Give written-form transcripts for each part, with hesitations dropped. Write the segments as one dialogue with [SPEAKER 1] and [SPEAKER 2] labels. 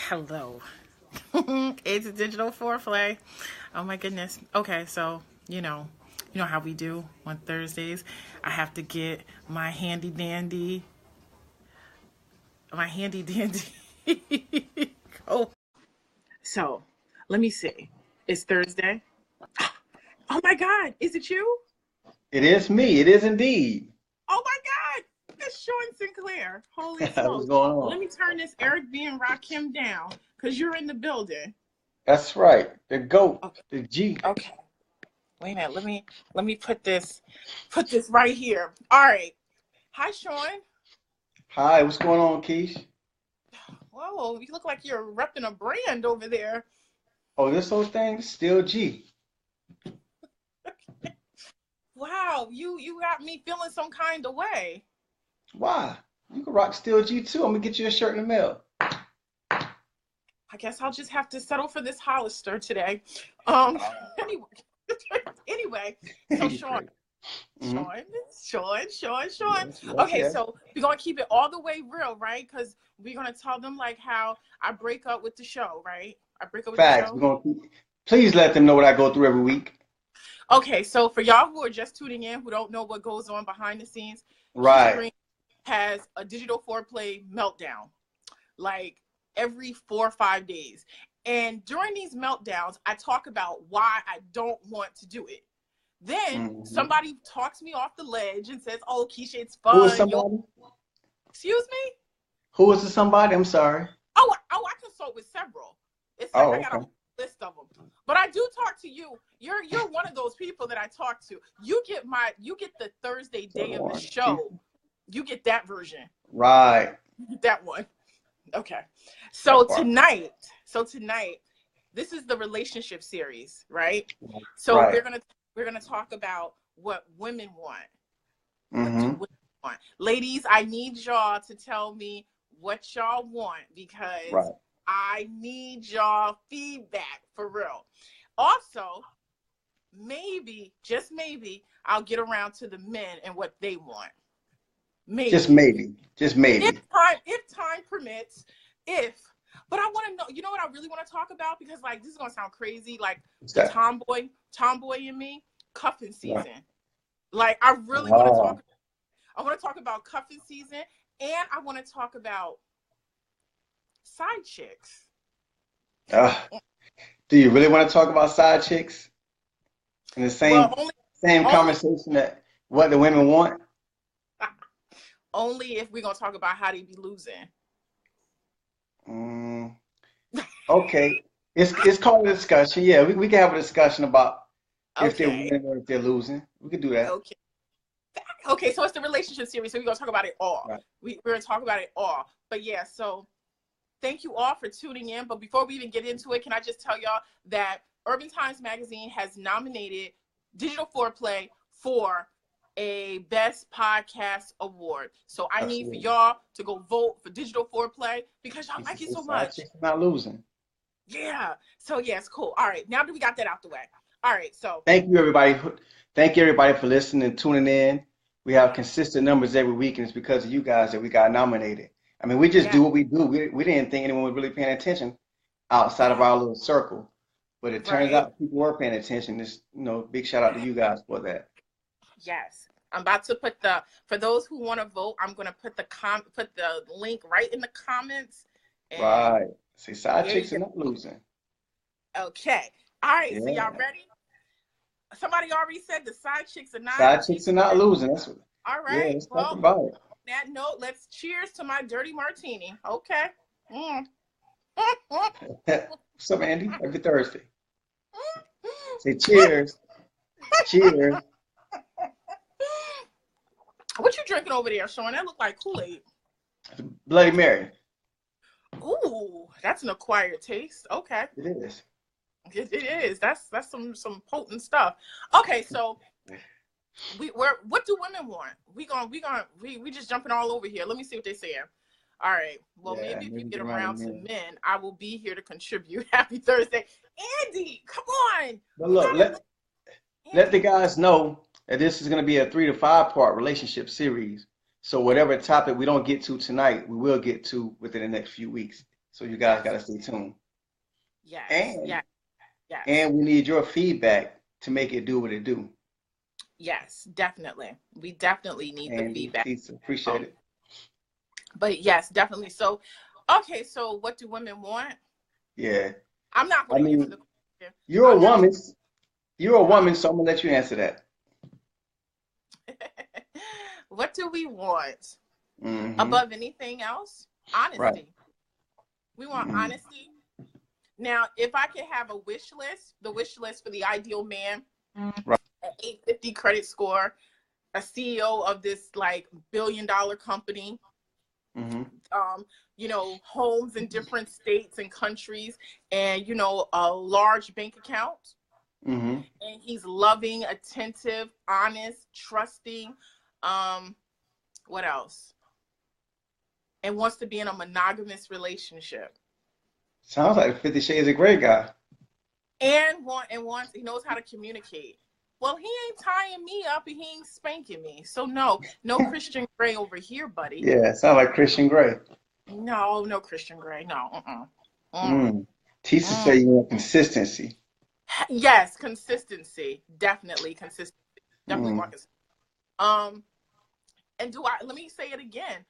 [SPEAKER 1] Hello. It's Digital Foreplay. Oh my goodness. Okay, so you know how we do on Thursdays. I have to get my handy dandy. Oh, so let me see. It's Thursday. Oh my God, is it you?
[SPEAKER 2] It is me. It is indeed.
[SPEAKER 1] Oh my God, it's Shaun Sinclair. Holy
[SPEAKER 2] What's
[SPEAKER 1] smokes!
[SPEAKER 2] going
[SPEAKER 1] Let
[SPEAKER 2] on?
[SPEAKER 1] me turn this Eric B and Rakim down because you're in the building.
[SPEAKER 2] That's right. The GOAT,
[SPEAKER 1] Okay.
[SPEAKER 2] the G.
[SPEAKER 1] Okay. Wait a minute. Let me put this right here. All right. Hi, Shaun.
[SPEAKER 2] Hi, what's going on, Keish?
[SPEAKER 1] Whoa, you look like you're repping a brand over there.
[SPEAKER 2] Oh, this whole thing still G.
[SPEAKER 1] Wow, you got me feeling some kind of way.
[SPEAKER 2] Why? You can rock still G too. I'm gonna get you a shirt in the mail.
[SPEAKER 1] I guess I'll just have to settle for this Hollister today. Um. Anyway. Anyway. So
[SPEAKER 2] You
[SPEAKER 1] Shaun,
[SPEAKER 2] crazy. Hmm.
[SPEAKER 1] Shaun.
[SPEAKER 2] Yes, yes,
[SPEAKER 1] Okay,
[SPEAKER 2] yes.
[SPEAKER 1] so we're gonna keep it all the way real, right? Because we're gonna tell them like how I break up with the show, right? I break up with the
[SPEAKER 2] Facts.
[SPEAKER 1] show.
[SPEAKER 2] Please let them know what I go through every week.
[SPEAKER 1] Okay, so for y'all who are just tuning in, who don't know what goes on behind the scenes, Keisha
[SPEAKER 2] Right.
[SPEAKER 1] Green has a digital foreplay meltdown, like every 4 or 5 days. And during these meltdowns, I talk about why I don't want to do it. Then
[SPEAKER 2] Hmm.
[SPEAKER 1] somebody talks me off the ledge and says, "Oh, Keisha, it's
[SPEAKER 2] Who is
[SPEAKER 1] fun. You'll
[SPEAKER 2] somebody?
[SPEAKER 1] excuse me."
[SPEAKER 2] Who is the somebody? I'm sorry.
[SPEAKER 1] Oh, I consult with several. It's like I
[SPEAKER 2] Oh,
[SPEAKER 1] got a
[SPEAKER 2] okay.
[SPEAKER 1] whole list of them. But I do talk to you. You're one of those people that I talk to. You get the Thursday
[SPEAKER 2] So
[SPEAKER 1] day of the
[SPEAKER 2] Lawrence,
[SPEAKER 1] show. You get that version.
[SPEAKER 2] right.
[SPEAKER 1] That one. Okay. So
[SPEAKER 2] That part.
[SPEAKER 1] tonight, so tonight, this is the relationship series, right? So
[SPEAKER 2] Right.
[SPEAKER 1] we're gonna talk about what women want. What do
[SPEAKER 2] Mm-hmm.
[SPEAKER 1] women want? Ladies, I need y'all to tell me what y'all want because
[SPEAKER 2] Right.
[SPEAKER 1] I need y'all feedback for real. Also, maybe, just maybe, I'll get around to the men and what they want.
[SPEAKER 2] Just
[SPEAKER 1] Maybe.
[SPEAKER 2] maybe. Just
[SPEAKER 1] If
[SPEAKER 2] maybe.
[SPEAKER 1] time permits, if but I want to know, you know what I really want to talk about? Because like this is gonna sound crazy, like
[SPEAKER 2] What's
[SPEAKER 1] the
[SPEAKER 2] that?
[SPEAKER 1] tomboy in me, cuffing
[SPEAKER 2] Right.
[SPEAKER 1] season. Like I really want to
[SPEAKER 2] Oh.
[SPEAKER 1] talk. I want to talk about cuffing season, and I want to talk about side chicks.
[SPEAKER 2] Uh, do you really want to talk about side chicks in the
[SPEAKER 1] Well,
[SPEAKER 2] same
[SPEAKER 1] only
[SPEAKER 2] same
[SPEAKER 1] only
[SPEAKER 2] conversation that what the women want?
[SPEAKER 1] only if we're gonna talk about how they be losing.
[SPEAKER 2] Mm, okay. It's called a discussion. Yeah, we can have a discussion about if they're
[SPEAKER 1] Okay,
[SPEAKER 2] winning or if they're losing. We could do that.
[SPEAKER 1] okay, okay. So it's the relationship series, so we're gonna talk about it all.
[SPEAKER 2] Right.
[SPEAKER 1] We're gonna talk about it all. But yeah, so thank you all for tuning in. But before we even get into it, can I just tell y'all that Urban Times Magazine has nominated Digital Foreplay for a Best Podcast Award. So I need for
[SPEAKER 2] Absolutely.
[SPEAKER 1] y'all to go vote for Digital Foreplay because y'all
[SPEAKER 2] He
[SPEAKER 1] like it so
[SPEAKER 2] says side
[SPEAKER 1] much.
[SPEAKER 2] chicks are not losing.
[SPEAKER 1] Yeah. So yes, cool. All right. Now that we got that out the way. All right. So
[SPEAKER 2] Thank you, everybody. Thank you, everybody, for listening and tuning in. We have consistent numbers every week, and it's because of you guys that we got nominated. I mean, we just
[SPEAKER 1] yeah,
[SPEAKER 2] do what we do. We didn't think anyone was really paying attention outside of
[SPEAKER 1] yeah,
[SPEAKER 2] our little circle, but it turns
[SPEAKER 1] right.
[SPEAKER 2] out people were paying attention. This, big shout out to you guys for that.
[SPEAKER 1] Yes. I'm about to put the for those who want to vote, I'm gonna put the link right in the comments. And
[SPEAKER 2] Right. See, side
[SPEAKER 1] there you
[SPEAKER 2] chicks
[SPEAKER 1] go.
[SPEAKER 2] are not losing.
[SPEAKER 1] Okay. All right. So y'all
[SPEAKER 2] Yeah.
[SPEAKER 1] ready? Somebody already said the side chicks are not
[SPEAKER 2] Side chicks are not
[SPEAKER 1] losing.
[SPEAKER 2] losing. That's what.
[SPEAKER 1] All
[SPEAKER 2] Yeah,
[SPEAKER 1] right.
[SPEAKER 2] let's talk
[SPEAKER 1] Well,
[SPEAKER 2] about it.
[SPEAKER 1] on that note, let's cheers to my dirty martini. Okay. Mm.
[SPEAKER 2] What's up, Andy? Every Thursday. Say cheers. Cheers.
[SPEAKER 1] What you drinking over there, Shaun? That look like Kool-Aid.
[SPEAKER 2] Bloody Mary.
[SPEAKER 1] Ooh, that's an acquired taste. Okay.
[SPEAKER 2] It is.
[SPEAKER 1] It is. That's some potent stuff. Okay, so what do women want? We just jumping all over here. Let me see what they're saying. All right. Well,
[SPEAKER 2] Yeah,
[SPEAKER 1] maybe if you
[SPEAKER 2] maybe
[SPEAKER 1] get
[SPEAKER 2] get around the
[SPEAKER 1] around to
[SPEAKER 2] men.
[SPEAKER 1] men, I will be here to contribute. Happy Thursday, Andy. Come on,
[SPEAKER 2] But
[SPEAKER 1] we
[SPEAKER 2] look,
[SPEAKER 1] gotta
[SPEAKER 2] let the
[SPEAKER 1] Andy.
[SPEAKER 2] guys know that this is going to be a 3 to 5 part relationship series. So whatever topic we don't get to tonight, we will get to within the next few weeks. So you guys
[SPEAKER 1] Yes.
[SPEAKER 2] got to stay tuned.
[SPEAKER 1] Yes.
[SPEAKER 2] And
[SPEAKER 1] Yes. Yes.
[SPEAKER 2] and we need your feedback to make it do what it do.
[SPEAKER 1] Yes. Definitely. We definitely need the
[SPEAKER 2] And
[SPEAKER 1] feedback.
[SPEAKER 2] Tisa, appreciate
[SPEAKER 1] Um,
[SPEAKER 2] it.
[SPEAKER 1] but yes, definitely. So, okay. So, what do women want?
[SPEAKER 2] Yeah.
[SPEAKER 1] I'm not
[SPEAKER 2] I
[SPEAKER 1] going to answer
[SPEAKER 2] mean,
[SPEAKER 1] the question.
[SPEAKER 2] you're a
[SPEAKER 1] I'm not going
[SPEAKER 2] woman. You're a
[SPEAKER 1] to.
[SPEAKER 2] woman, so I'm gonna let you answer that.
[SPEAKER 1] What do we want
[SPEAKER 2] Mm-hmm.
[SPEAKER 1] above anything else?
[SPEAKER 2] Right.
[SPEAKER 1] Honesty. We want
[SPEAKER 2] Mm-hmm.
[SPEAKER 1] honesty. Now, if I could have a wish list, the wish list for the ideal man,
[SPEAKER 2] Right.
[SPEAKER 1] an 850 credit score, a CEO of this like $1 billion company,
[SPEAKER 2] Mm-hmm.
[SPEAKER 1] um, homes in different states and countries, and a large bank account.
[SPEAKER 2] Mm-hmm.
[SPEAKER 1] And he's loving, attentive, honest, trusting. Um, what else? And wants to be in a monogamous relationship.
[SPEAKER 2] Sounds like 50 Shades of Grey guy.
[SPEAKER 1] And he knows how to communicate. Well, he ain't tying me up and he ain't spanking me. So no Christian Grey over here, buddy.
[SPEAKER 2] Yeah, sounds like Christian Grey.
[SPEAKER 1] No Christian Grey. No.
[SPEAKER 2] Mm. Tisa
[SPEAKER 1] Mm.
[SPEAKER 2] say you want consistency.
[SPEAKER 1] Yes, consistency. Definitely consistency. Definitely
[SPEAKER 2] Mm.
[SPEAKER 1] want consistency. Um, and let me say it again.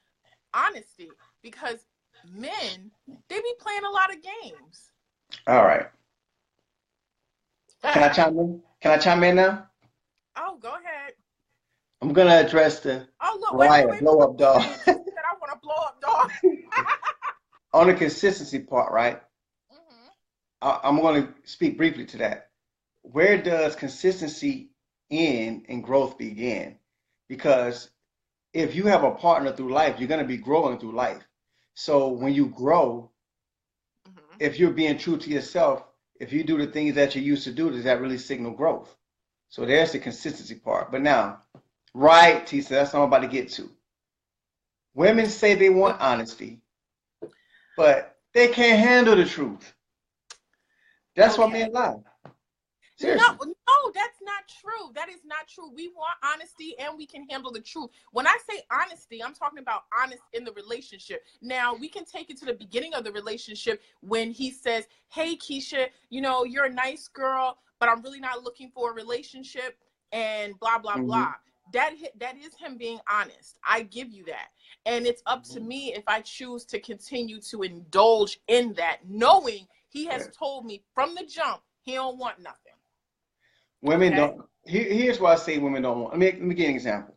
[SPEAKER 1] Honesty. Because men, they be playing a lot of games.
[SPEAKER 2] All right. Can I chime in? Can I chime in now?
[SPEAKER 1] Oh, go ahead.
[SPEAKER 2] I'm gonna address the
[SPEAKER 1] Oh, look, wait,
[SPEAKER 2] Mariah blow
[SPEAKER 1] look
[SPEAKER 2] up
[SPEAKER 1] who's
[SPEAKER 2] doll.
[SPEAKER 1] saying she said I want to blow up dog.
[SPEAKER 2] On the consistency part, right?
[SPEAKER 1] Mm-hmm.
[SPEAKER 2] I'm going to speak briefly to that. Where does consistency end and growth begin? Because if you have a partner through life, you're going to be growing through life. So when you grow,
[SPEAKER 1] Mm-hmm.
[SPEAKER 2] if you're being true to yourself, if you do the things that you used to do, does that really signal growth? So there's the consistency part. But now, right, Tisa, that's what I'm about to get to. Women say they want honesty, but they can't handle the truth. That's why
[SPEAKER 1] Okay.
[SPEAKER 2] men lie.
[SPEAKER 1] No,
[SPEAKER 2] Seriously.
[SPEAKER 1] no, that's not true. That is not true. We want honesty and we can handle the truth. When I say honesty, I'm talking about honest in the relationship. Now, we can take it to the beginning of the relationship when he says, "Hey, Kisha, you're a nice girl, but I'm really not looking for a relationship," and blah, blah,
[SPEAKER 2] Mm-hmm.
[SPEAKER 1] blah. That is him being honest. I give you that. And it's up to me if I choose to continue to indulge in that, knowing he has
[SPEAKER 2] Yeah.
[SPEAKER 1] told me from the jump he don't want nothing.
[SPEAKER 2] Women
[SPEAKER 1] Okay.
[SPEAKER 2] don't. Here's why I say women don't want. Let me give you an example.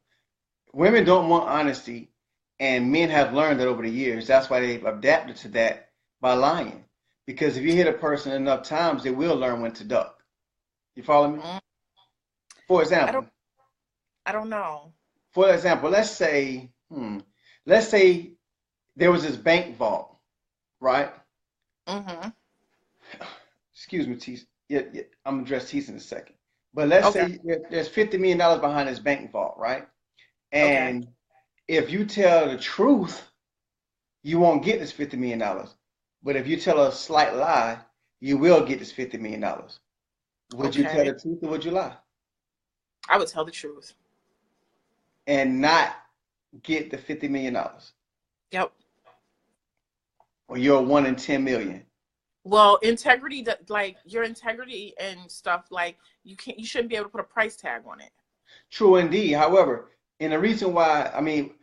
[SPEAKER 2] Women don't want honesty, and men have learned that over the years. That's why they've adapted to that by lying. Because if you hit a person enough times, they will learn when to duck. You follow me?
[SPEAKER 1] Mm,
[SPEAKER 2] For
[SPEAKER 1] I don't.
[SPEAKER 2] example,
[SPEAKER 1] I don't know.
[SPEAKER 2] let's say there was this bank vault, right?
[SPEAKER 1] Mm-hmm.
[SPEAKER 2] Excuse me, T. Yeah, yeah, I'm gonna address T in a second. But let's
[SPEAKER 1] Okay.
[SPEAKER 2] say there's $50 million behind this bank vault, right?
[SPEAKER 1] Okay.
[SPEAKER 2] And if you tell the truth, you won't get this $50 million. But if you tell a slight lie, you will get this $50 million. Would you tell
[SPEAKER 1] Okay.
[SPEAKER 2] the truth or would you lie?
[SPEAKER 1] I would tell the truth.
[SPEAKER 2] And not get the $50 million?
[SPEAKER 1] Yep.
[SPEAKER 2] Or you're 1 in 10 million?
[SPEAKER 1] Well, integrity, like your integrity and stuff, like you shouldn't be able to put a price tag on it.
[SPEAKER 2] True indeed. However, and the reason why, I mean,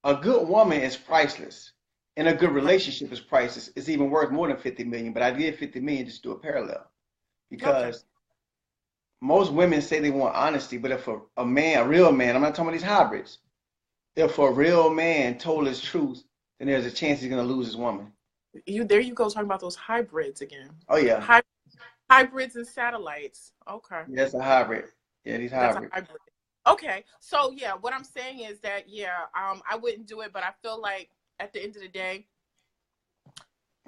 [SPEAKER 2] a good woman is priceless. And a good
[SPEAKER 1] Right.
[SPEAKER 2] relationship is priceless. It's even worth more than 50 million, but I did 50 million just to do a parallel.
[SPEAKER 1] Okay.
[SPEAKER 2] Because most women say they want honesty, but if a man, a real man, I'm not talking about these hybrids, if a real man told his truth, then there's a chance he's going to lose his woman.
[SPEAKER 1] There you go talking about those hybrids again.
[SPEAKER 2] Oh, yeah.
[SPEAKER 1] Hybrids and satellites. Okay.
[SPEAKER 2] Yeah, that's a hybrid. Yeah, these
[SPEAKER 1] That's a
[SPEAKER 2] hybrid.
[SPEAKER 1] hybrid. Okay. So yeah, what I'm saying is that I wouldn't do it, but I feel like at the end of the day,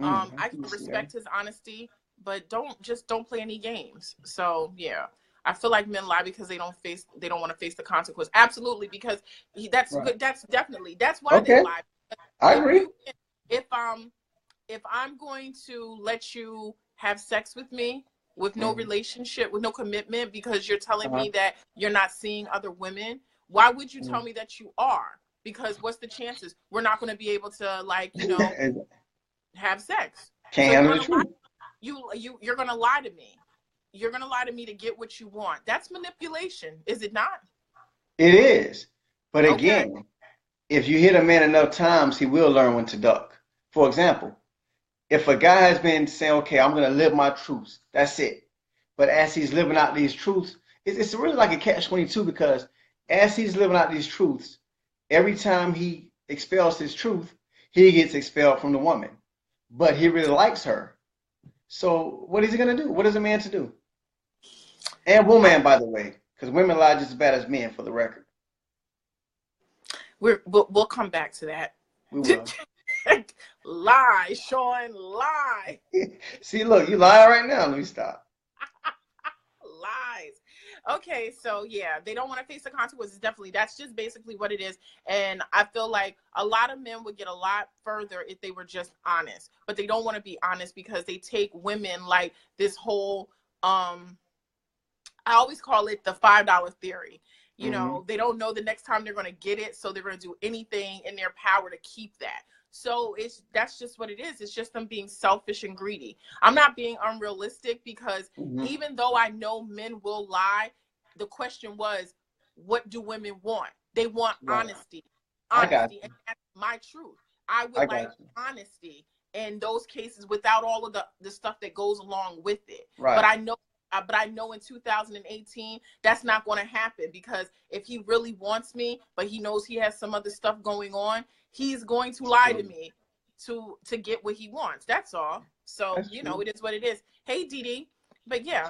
[SPEAKER 1] I can respect his honesty, but don't play any games. So yeah, I feel like men lie because they don't want to face the consequence. Absolutely, because that's
[SPEAKER 2] Right.
[SPEAKER 1] good. That's why they
[SPEAKER 2] Okay,
[SPEAKER 1] lie.
[SPEAKER 2] I
[SPEAKER 1] If
[SPEAKER 2] agree.
[SPEAKER 1] you if if I'm going to let you have sex with me with no
[SPEAKER 2] Mhm.
[SPEAKER 1] relationship, with no commitment, because you're telling
[SPEAKER 2] Uh-huh.
[SPEAKER 1] me that you're not seeing other women, why would you tell
[SPEAKER 2] Mhm.
[SPEAKER 1] me that you are? Because what's the chances we're not going to be able to, like, have sex.
[SPEAKER 2] Can't
[SPEAKER 1] So
[SPEAKER 2] handle the truth.
[SPEAKER 1] you're gonna lie to me. You're gonna lie to me to get what you want. That's manipulation, is it not?
[SPEAKER 2] It is. But
[SPEAKER 1] Okay.
[SPEAKER 2] again, if you hit a man enough times, he will learn when to duck. For example, if a guy has been saying, okay, I'm going to live my truths, that's it. But as he's living out these truths, it's really like a catch-22 because as he's living out these truths, every time he expels his truth, he gets expelled from the woman. But he really likes her. So what is he going to do? What is a man to do? And woman, by the way, because women lie just as bad as men, for the record.
[SPEAKER 1] We'll come back to that.
[SPEAKER 2] We will.
[SPEAKER 1] Lie, Shaun, lie.
[SPEAKER 2] See, look, you lying right now. Let me stop.
[SPEAKER 1] Lies. Okay, so yeah, they don't want to face the consequences. Definitely, that's just basically what it is. And I feel like a lot of men would get a lot further if they were just honest, but they don't want to be honest because they take women like this whole I always call it the $5 theory. You know, they don't know the next time they're going to get it, so they're going to do anything in their power to keep that. So that's just what it is. It's just them being selfish and greedy. I'm not being unrealistic because even though I know men will lie, the question was, what do women want? They want honesty. Honesty. And that's my truth. I would like honesty in those cases without all of the stuff that goes along with it.
[SPEAKER 2] Right.
[SPEAKER 1] But I know in 2018, that's not going to happen because if he really wants me, but he knows he has some other stuff going on, he's going to lie to me to get what he wants. That's all. So, you know, it is what it is. Hey, Dee. But yeah.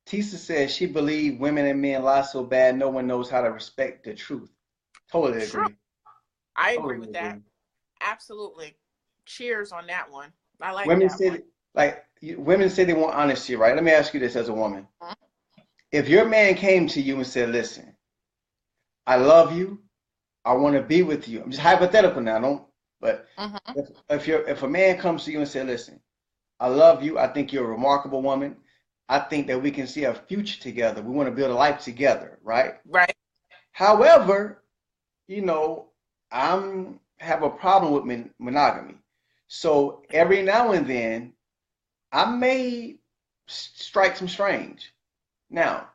[SPEAKER 2] Tisa says she believes women and men lie so bad no one knows how to respect the truth. Totally agree.
[SPEAKER 1] I agree with that. Absolutely. Cheers on that one. I like
[SPEAKER 2] women
[SPEAKER 1] that
[SPEAKER 2] say
[SPEAKER 1] one.
[SPEAKER 2] Women say they want honesty, right? Let me ask you this as a woman. If your man came to you and said, listen, I love you, I want to be with you. I'm just hypothetical now, if a man comes to you and said, listen, I love you, I think you're a remarkable woman, I think that we can see a future together. We want to build a life together, right?
[SPEAKER 1] Right.
[SPEAKER 2] However, you know, I have a problem with monogamy. So every now and then, I may strike some strange. Now,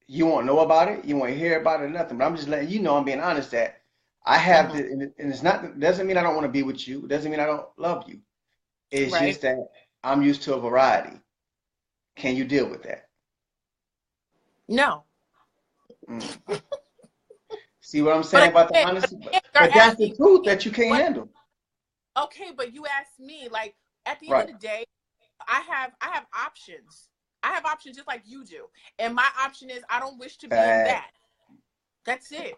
[SPEAKER 2] you won't know about it, you won't hear about it, nothing. But I'm just letting you know, I'm being honest that I have this, and it's not. Doesn't mean I don't want to be with you. It doesn't mean I don't love you. It's just that I'm used to a variety. Can you deal with that?
[SPEAKER 1] No.
[SPEAKER 2] See what I'm saying about the honesty? But that's the truth that you can't handle.
[SPEAKER 1] Okay, but you asked me, like, at the end of the day, I have options. I have options just like you do. And my option is I don't wish to be in that. That's it.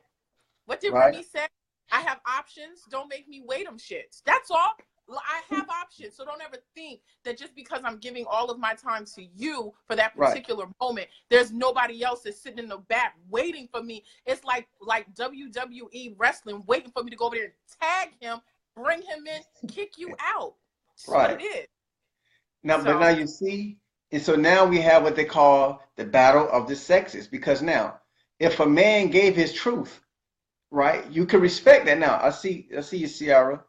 [SPEAKER 1] What did Remy say? I have options. Don't make me weigh them shits. That's all. I have options. So don't ever think that just because I'm giving all of my time to you for that particular moment, there's nobody else that's sitting in the back waiting for me. It's like WWE wrestling, waiting for me to go over there and tag him, bring him in, kick you out. That's what it is.
[SPEAKER 2] Now, but now you see, and so now we have what they call the battle of the sexes. Because now, if a man gave his truth, right, you can respect that. Now, I see you, Ciara.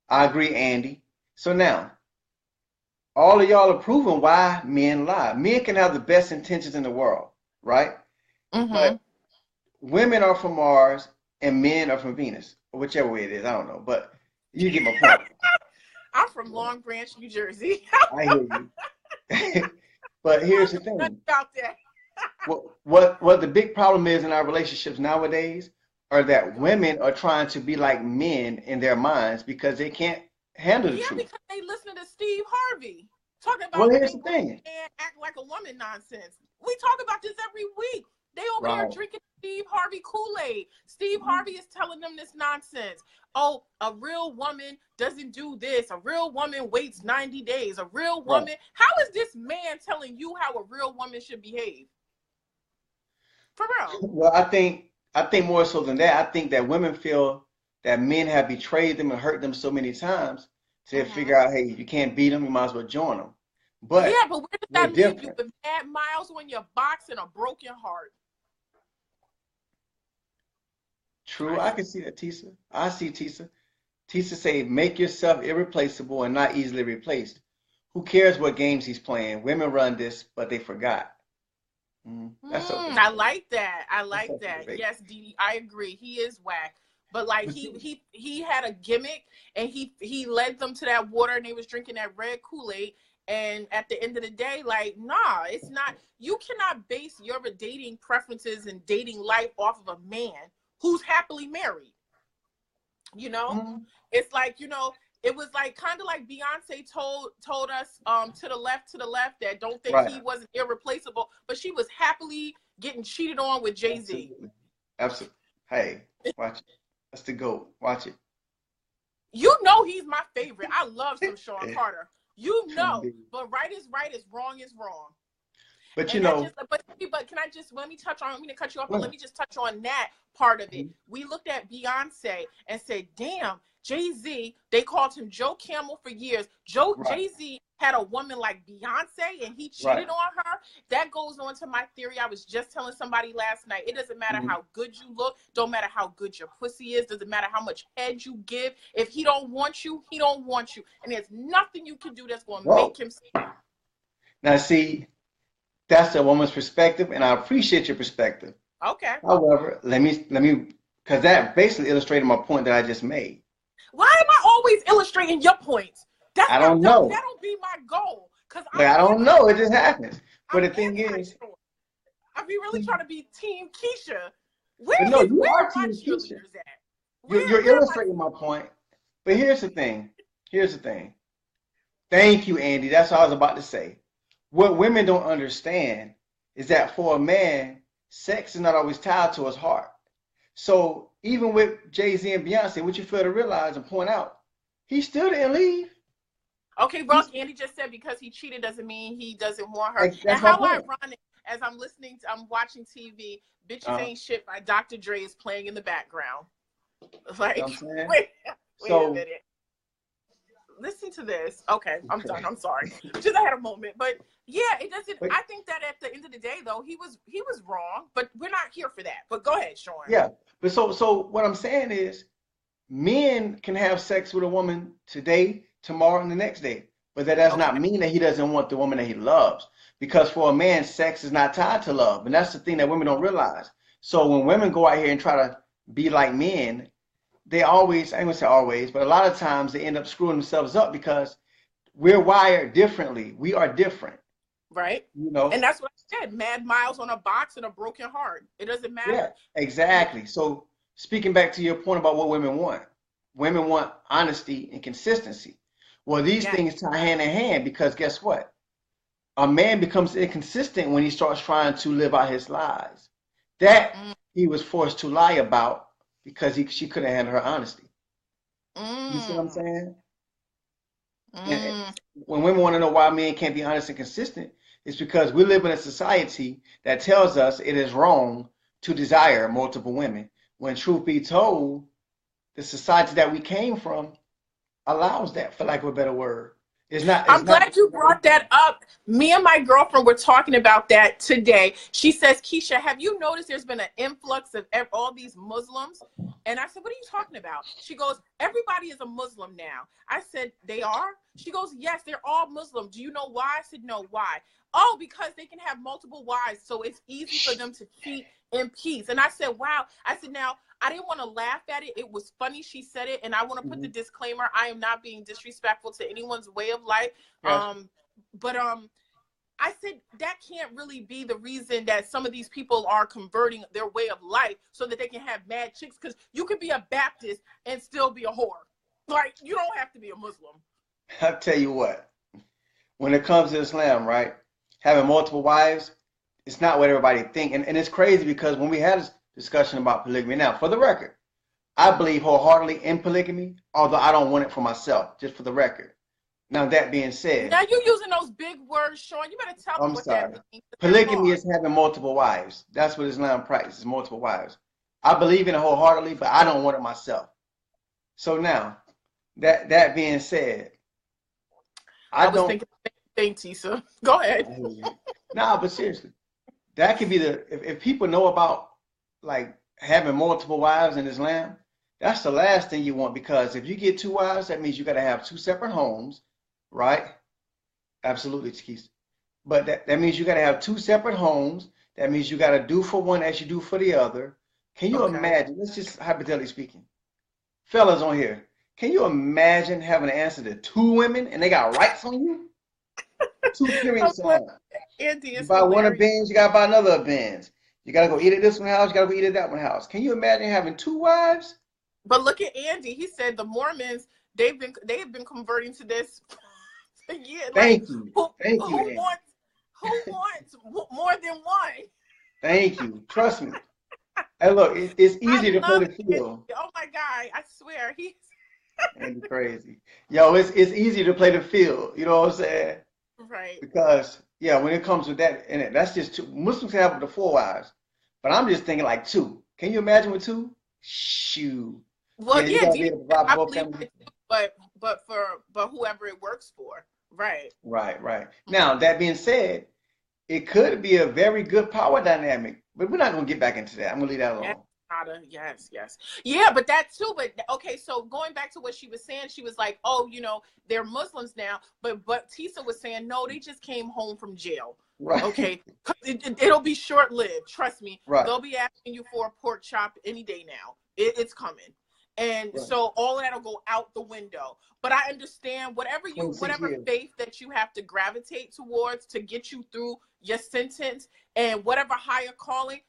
[SPEAKER 2] I agree, Andy. So now, all of y'all are proving why men lie. Men can have the best intentions in the world, right? But women are from Mars and men are from Venus, or whichever way it is. I don't know, but you get my point.
[SPEAKER 1] I'm from Long Branch, New Jersey.
[SPEAKER 2] I hear you. But here's the thing. What the big problem is in our relationships nowadays are that women are trying to be like men in their minds because they can't handle the truth.
[SPEAKER 1] Yeah, because they listen to Steve Harvey talking about
[SPEAKER 2] here's the thing.
[SPEAKER 1] And act like a woman nonsense. We talk about this every week. They over there drinking Steve Harvey Kool-Aid. Steve Harvey is telling them this nonsense. Oh, a real woman doesn't do this. A real woman waits 90 days. A real woman. How is this man telling you how a real woman should behave? For real.
[SPEAKER 2] Well, I think more so than that, I think that women feel that men have betrayed them and hurt them so many times to figure out, hey, if you can't beat them, you might as well join them. But
[SPEAKER 1] yeah, but where does that leave you with mad miles on your box and a broken heart?
[SPEAKER 2] True, I can see that, Tisa. I see, Tisa. Tisa say, make yourself irreplaceable and not easily replaced. Who cares what games he's playing? Women run this, but they forgot. That's open
[SPEAKER 1] I
[SPEAKER 2] debate.
[SPEAKER 1] like that. I
[SPEAKER 2] That's
[SPEAKER 1] like
[SPEAKER 2] open
[SPEAKER 1] that.
[SPEAKER 2] debate.
[SPEAKER 1] Yes, Dee, I agree. He is whack. But like
[SPEAKER 2] But you,
[SPEAKER 1] he had a gimmick and he led them to that water and they was drinking that red Kool-Aid. And at the end of the day, like, nah, it's not. You cannot base your dating preferences and dating life off of a man who's happily married. You know,
[SPEAKER 2] mm,
[SPEAKER 1] it's like, it was like kind of like Beyonce told us to the left that don't think
[SPEAKER 2] right.
[SPEAKER 1] he wasn't irreplaceable, but she was happily getting cheated on with Jay-Z.
[SPEAKER 2] Absolutely. Absolutely. Hey, watch it. That's the GOAT. Watch it.
[SPEAKER 1] You know he's my favorite. I love some Sean
[SPEAKER 2] Eh,
[SPEAKER 1] Carter. You know,
[SPEAKER 2] indeed.
[SPEAKER 1] but right is wrong is wrong.
[SPEAKER 2] But you
[SPEAKER 1] And that
[SPEAKER 2] know,
[SPEAKER 1] just, but can I just, let me touch on, I'm going to cut you off, but let
[SPEAKER 2] well,
[SPEAKER 1] me just touch on that part of it. We looked at Beyonce and said, damn, Jay-Z, they called him Joe Camel for years.
[SPEAKER 2] right,
[SPEAKER 1] Jay-Z had a woman like Beyonce and he
[SPEAKER 2] right.
[SPEAKER 1] cheated on her. That goes on to my theory. I was just telling somebody last night. It doesn't matter
[SPEAKER 2] Mhm.
[SPEAKER 1] how good you look. Don't matter how good your pussy is. Doesn't matter how much head you give. If he don't want you, he don't want you. And there's nothing you can do that's going to make
[SPEAKER 2] Whoa.
[SPEAKER 1] him.
[SPEAKER 2] Now, see, that's a woman's perspective, and I appreciate your perspective.
[SPEAKER 1] Okay.
[SPEAKER 2] However, because that basically illustrated my point that I just made.
[SPEAKER 1] Why am I always illustrating your points?
[SPEAKER 2] I don't
[SPEAKER 1] That
[SPEAKER 2] know.
[SPEAKER 1] don't be my goal. Cause
[SPEAKER 2] Like, I don't know. It just happens. But
[SPEAKER 1] I'm
[SPEAKER 2] the thing is,
[SPEAKER 1] anti-Sean. I be really trying to be Team Kisha.
[SPEAKER 2] but no, you
[SPEAKER 1] Where
[SPEAKER 2] are
[SPEAKER 1] are my
[SPEAKER 2] Team Keisha.
[SPEAKER 1] cheerleaders at?
[SPEAKER 2] You're
[SPEAKER 1] Where my
[SPEAKER 2] illustrating my point. But here's the thing. Here's the thing. Thank you, Andy. That's what I was about to say. What women don't understand is that for a man, sex is not always tied to his heart. So even with Jay-Z and Beyonce, what you fail to realize and point out, he still didn't leave.
[SPEAKER 1] Okay,
[SPEAKER 2] He's,
[SPEAKER 1] Rock, Andy just said because he cheated doesn't mean he doesn't want her. And
[SPEAKER 2] that's my
[SPEAKER 1] how
[SPEAKER 2] point.
[SPEAKER 1] ironic, as I'm watching TV, Bitches
[SPEAKER 2] Uh,
[SPEAKER 1] Ain't Shit by Dr. Dre is playing in the background.
[SPEAKER 2] you know
[SPEAKER 1] Like,
[SPEAKER 2] what I'm saying?
[SPEAKER 1] wait a
[SPEAKER 2] So,
[SPEAKER 1] minute. Listen to this. Okay, I'm
[SPEAKER 2] okay.
[SPEAKER 1] done. I'm sorry. Just I had a moment, but yeah, it doesn't.
[SPEAKER 2] But
[SPEAKER 1] I think that at the end of the day, though, he was wrong. But we're not here for that. But go ahead, Sean.
[SPEAKER 2] yeah, but so what I'm saying is men can have sex with a woman today, tomorrow, and the next day. But that does
[SPEAKER 1] Okay.
[SPEAKER 2] not mean that he doesn't want the woman that he loves. Because for a man, sex is not tied to love. And that's the thing that women don't realize. So when women go out here and try to be like men, they always, I ain't gonna say always, but a lot of times they end up screwing themselves up because we're wired differently. We are different,
[SPEAKER 1] Right.
[SPEAKER 2] you know?
[SPEAKER 1] And that's what I said. Mad miles on a box and a broken heart. It doesn't
[SPEAKER 2] Yeah,
[SPEAKER 1] matter.
[SPEAKER 2] exactly. So speaking back to your point about what women want honesty and consistency. Well, these
[SPEAKER 1] Yeah.
[SPEAKER 2] things tie hand in hand because guess what? A man becomes inconsistent when he starts trying to live out his lies. That
[SPEAKER 1] Mm,
[SPEAKER 2] he was forced to lie about because she couldn't handle her honesty. You see what I'm
[SPEAKER 1] mm,
[SPEAKER 2] saying? And
[SPEAKER 1] mm.
[SPEAKER 2] when women want to know why men can't be honest and consistent, it's because we live in a society that tells us it is wrong to desire multiple women. When truth be told, the society that we came from allows that, for lack of a better word. It's
[SPEAKER 1] I'm
[SPEAKER 2] not
[SPEAKER 1] glad you brought that up. Me and my girlfriend were talking about that today. She says, Keisha, have you noticed there's been an influx of all these Muslims? And I said, what are you talking about? She goes, everybody is a Muslim now. I said, they are? She goes, yes, they're all Muslim. Do you know why? I said, no, why? Oh, because they can have multiple wives, so it's easy for them to cheat in peace. And I said, wow. I said, now, I didn't want to laugh at it. It was funny she said it, and I want to put the
[SPEAKER 2] Mhm.
[SPEAKER 1] disclaimer: I am not being disrespectful to anyone's way of life.
[SPEAKER 2] Gotcha.
[SPEAKER 1] But I said that can't really be the reason that some of these people are converting their way of life so that they can have mad chicks. Because you could be a Baptist and still be a whore. Like, you don't have to be a Muslim.
[SPEAKER 2] I'll tell you what, when it comes to Islam, right, having multiple wives, it's not what everybody think. And it's crazy because when we had this discussion about polygamy, now, for the record, I believe wholeheartedly in polygamy, although I don't want it for myself, just for the record. Now, that being said,
[SPEAKER 1] Now you're using those big words, Sean. You better tell them
[SPEAKER 2] I'm
[SPEAKER 1] what that
[SPEAKER 2] sorry.
[SPEAKER 1] means. That's
[SPEAKER 2] Polygamy
[SPEAKER 1] hard.
[SPEAKER 2] is having multiple wives. That's what Islam practices, multiple wives. I believe in it wholeheartedly, but I don't want it myself. So now, that being said, I
[SPEAKER 1] I was
[SPEAKER 2] don't.
[SPEAKER 1] thinking the same thing, Tisa. Go ahead.
[SPEAKER 2] I hear you. Nah, but seriously, that could be if people know about like having multiple wives in Islam, That's the last thing you want, because if you get 2 wives, that means you got to have 2 separate homes, right? Absolutely, Keith. But that means you got to have 2 separate homes. That means you got to do for one as you do for the other. Can you
[SPEAKER 1] Okay.
[SPEAKER 2] imagine? Let's just hypothetically speaking, fellas on here. Can you imagine having to answer to 2 women and they got rights on you? Two
[SPEAKER 1] I'm
[SPEAKER 2] periods
[SPEAKER 1] like,
[SPEAKER 2] on.
[SPEAKER 1] Andy
[SPEAKER 2] You
[SPEAKER 1] is
[SPEAKER 2] buy one of
[SPEAKER 1] hilarious.
[SPEAKER 2] Ben's, you gotta buy another of Ben's. You gotta go eat at this one house, you gotta go eat at that one house. Can you imagine having 2 wives?
[SPEAKER 1] But look at Andy. He said the Mormons they've been converting to this for years. Like
[SPEAKER 2] Thank you.
[SPEAKER 1] who
[SPEAKER 2] Thank you,
[SPEAKER 1] who
[SPEAKER 2] Andy.
[SPEAKER 1] wants more than one?
[SPEAKER 2] Thank you. Trust me. Hey, look, it's
[SPEAKER 1] I
[SPEAKER 2] easy to play
[SPEAKER 1] love
[SPEAKER 2] the
[SPEAKER 1] Andy.
[SPEAKER 2] field.
[SPEAKER 1] Oh my God, I swear he's
[SPEAKER 2] Andy crazy. Yo, it's easy to play the field. You know what I'm saying?
[SPEAKER 1] right.
[SPEAKER 2] Because yeah, when it comes with that, and that's just two. Muslims have up to 4 wives, but I'm just thinking like 2. Can you imagine with 2? Shoo.
[SPEAKER 1] Well,
[SPEAKER 2] Yeah, you
[SPEAKER 1] yeah,
[SPEAKER 2] gotta be
[SPEAKER 1] deep,
[SPEAKER 2] able to provide for
[SPEAKER 1] I
[SPEAKER 2] both
[SPEAKER 1] believe
[SPEAKER 2] families.
[SPEAKER 1] it too, but whoever it works for, right?
[SPEAKER 2] Right, right. Now, that being said, it could be a very good power dynamic, but we're not gonna get back into that. I'm gonna leave that
[SPEAKER 1] Yes,
[SPEAKER 2] alone.
[SPEAKER 1] Nada. Yes, yes. Yeah, but that too. But okay, so going back to what she was saying, she was like, "Oh, they're Muslims now." But Tisa was saying, "No, they just came home from jail."
[SPEAKER 2] Right,
[SPEAKER 1] Okay, it'll be short lived. Trust me,
[SPEAKER 2] right,
[SPEAKER 1] they'll be asking you for a pork chop any day now. It's coming, and
[SPEAKER 2] right.
[SPEAKER 1] so all that'll go out the window. But I understand
[SPEAKER 2] 26
[SPEAKER 1] whatever
[SPEAKER 2] years.
[SPEAKER 1] faith that you have to gravitate towards to get you through your sentence, and whatever higher calling,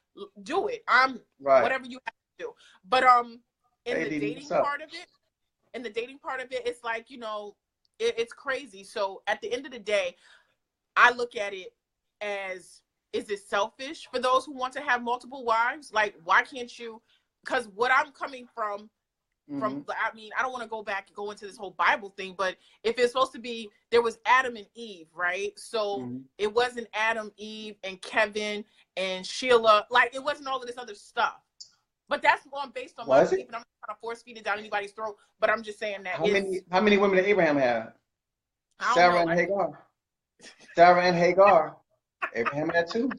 [SPEAKER 1] do it. I'm
[SPEAKER 2] Right.
[SPEAKER 1] whatever you have to do. But in
[SPEAKER 2] Hey,
[SPEAKER 1] the
[SPEAKER 2] Didi, what's
[SPEAKER 1] dating
[SPEAKER 2] up?
[SPEAKER 1] part of it, it's like it's crazy. So at the end of the day, I look at it as, is it selfish for those who want to have multiple wives? Like, why can't you? Because what I'm coming from,
[SPEAKER 2] Hmm.
[SPEAKER 1] I mean, I don't want to go into this whole Bible thing, but if it's supposed to be, there was Adam and Eve, right? So
[SPEAKER 2] Hmm.
[SPEAKER 1] it wasn't Adam, Eve, and Kevin and Sheila. Like, it wasn't all of this other stuff. But that's going based on my
[SPEAKER 2] Was
[SPEAKER 1] belief,
[SPEAKER 2] it?
[SPEAKER 1] and I'm not trying to force feed it down anybody's throat. But I'm just saying that
[SPEAKER 2] How
[SPEAKER 1] it's,
[SPEAKER 2] many how many women did Abraham have?
[SPEAKER 1] I don't
[SPEAKER 2] Sarah
[SPEAKER 1] know.
[SPEAKER 2] and Hagar. Sarah and Hagar. Abraham had 2.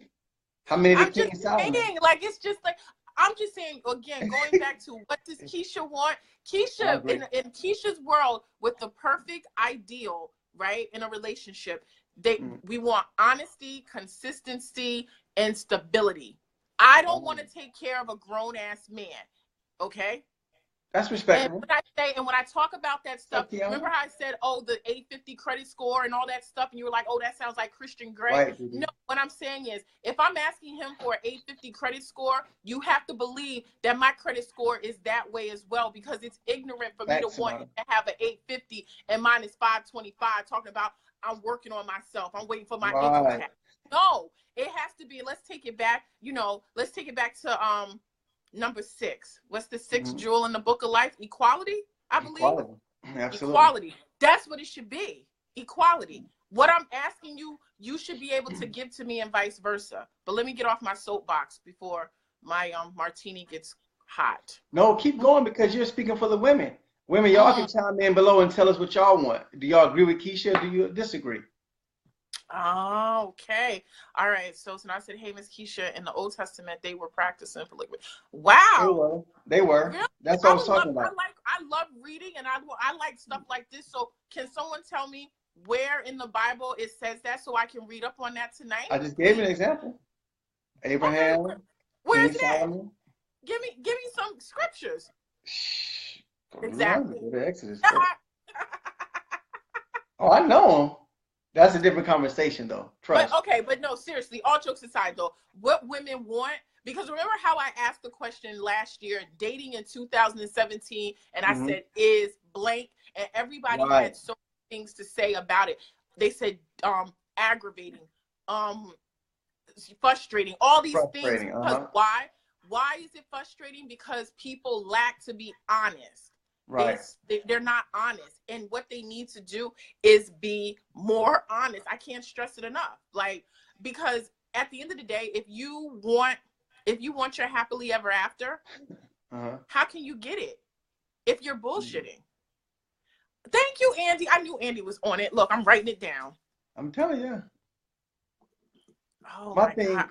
[SPEAKER 2] How many did
[SPEAKER 1] I'm
[SPEAKER 2] King
[SPEAKER 1] just
[SPEAKER 2] Solomon?
[SPEAKER 1] saying, like, it's just like, I'm just saying again, going back to what does Keisha want?
[SPEAKER 2] I
[SPEAKER 1] Keisha,
[SPEAKER 2] agree.
[SPEAKER 1] in Keisha's world, with the perfect ideal, right, in a relationship,
[SPEAKER 2] Mm.
[SPEAKER 1] we want honesty, consistency, and stability. I don't want
[SPEAKER 2] Oh,
[SPEAKER 1] to take care of a grown ass man. Okay.
[SPEAKER 2] that's
[SPEAKER 1] And
[SPEAKER 2] respectable.
[SPEAKER 1] when I talk about that stuff,
[SPEAKER 2] Up,
[SPEAKER 1] remember
[SPEAKER 2] Kiana?
[SPEAKER 1] how I said, oh, the 850 credit score and all that stuff, and you were like, oh, that sounds like Christian Grey.
[SPEAKER 2] Right,
[SPEAKER 1] No,
[SPEAKER 2] Didi.
[SPEAKER 1] what I'm saying is, if I'm asking him for an 850 credit score, you have to believe that my credit score is that way as well, because it's ignorant for me to
[SPEAKER 2] Facts,
[SPEAKER 1] want him
[SPEAKER 2] Sonata.
[SPEAKER 1] to have an 850 and mine is 525, talking about I'm working on myself, I'm waiting for my income
[SPEAKER 2] Right.
[SPEAKER 1] tax. No, it has to be, let's take it back, let's take it back to number 6. What's the sixth
[SPEAKER 2] Hmm.
[SPEAKER 1] jewel in the book of life? Equality, I believe.
[SPEAKER 2] Equality. Absolutely.
[SPEAKER 1] Equality. That's what it should be. Equality. What I'm asking you, you should be able to give to me, and vice versa. But let me get off my soapbox before my martini gets hot.
[SPEAKER 2] No, keep going, because you're speaking for the women. Women, y'all
[SPEAKER 1] Mm.
[SPEAKER 2] can chime in below and tell us what y'all want. Do y'all agree with Keisha, or do you disagree?
[SPEAKER 1] Oh, okay. All right. So I said, hey, Miss Keisha, in the Old Testament, they were practicing polygamy.
[SPEAKER 2] They
[SPEAKER 1] Wow.
[SPEAKER 2] were. They were.
[SPEAKER 1] Really?
[SPEAKER 2] That's what I was talking
[SPEAKER 1] I
[SPEAKER 2] about.
[SPEAKER 1] love reading, and I like stuff like this. So can someone tell me where in the Bible it says that, so I can read up on that tonight,
[SPEAKER 2] I just gave you
[SPEAKER 1] please?
[SPEAKER 2] an example.
[SPEAKER 1] Okay,
[SPEAKER 2] Abraham,
[SPEAKER 1] where's
[SPEAKER 2] King
[SPEAKER 1] that?
[SPEAKER 2] Solomon.
[SPEAKER 1] Give me some scriptures.
[SPEAKER 2] Shh. Go to Deuteronomy.
[SPEAKER 1] Exactly.
[SPEAKER 2] Go to Exodus first. Oh, I know them. That's a different conversation, though.
[SPEAKER 1] But
[SPEAKER 2] Trust.
[SPEAKER 1] okay, but no, seriously, all jokes aside though, what women want, because remember how I asked the question last year, dating in 2017, and I
[SPEAKER 2] Hmm.
[SPEAKER 1] said, is blank, and everybody
[SPEAKER 2] Right.
[SPEAKER 1] had so many things to say about it. They said aggravating, um frustrating, all these things,
[SPEAKER 2] Frustrating.
[SPEAKER 1] because
[SPEAKER 2] Uh-huh.
[SPEAKER 1] why is it frustrating? Because people lack to be honest.
[SPEAKER 2] Right.
[SPEAKER 1] They're not honest, and what they need to do is be more honest. I can't stress it enough, like, because at the end of the day, if you want your happily ever after,
[SPEAKER 2] Uh-huh.
[SPEAKER 1] how can you get it if you're bullshitting? Thank you, Andy. I knew Andy was on it. Look, I'm writing it down.
[SPEAKER 2] I'm telling you.
[SPEAKER 1] Oh
[SPEAKER 2] My
[SPEAKER 1] my God,
[SPEAKER 2] thing,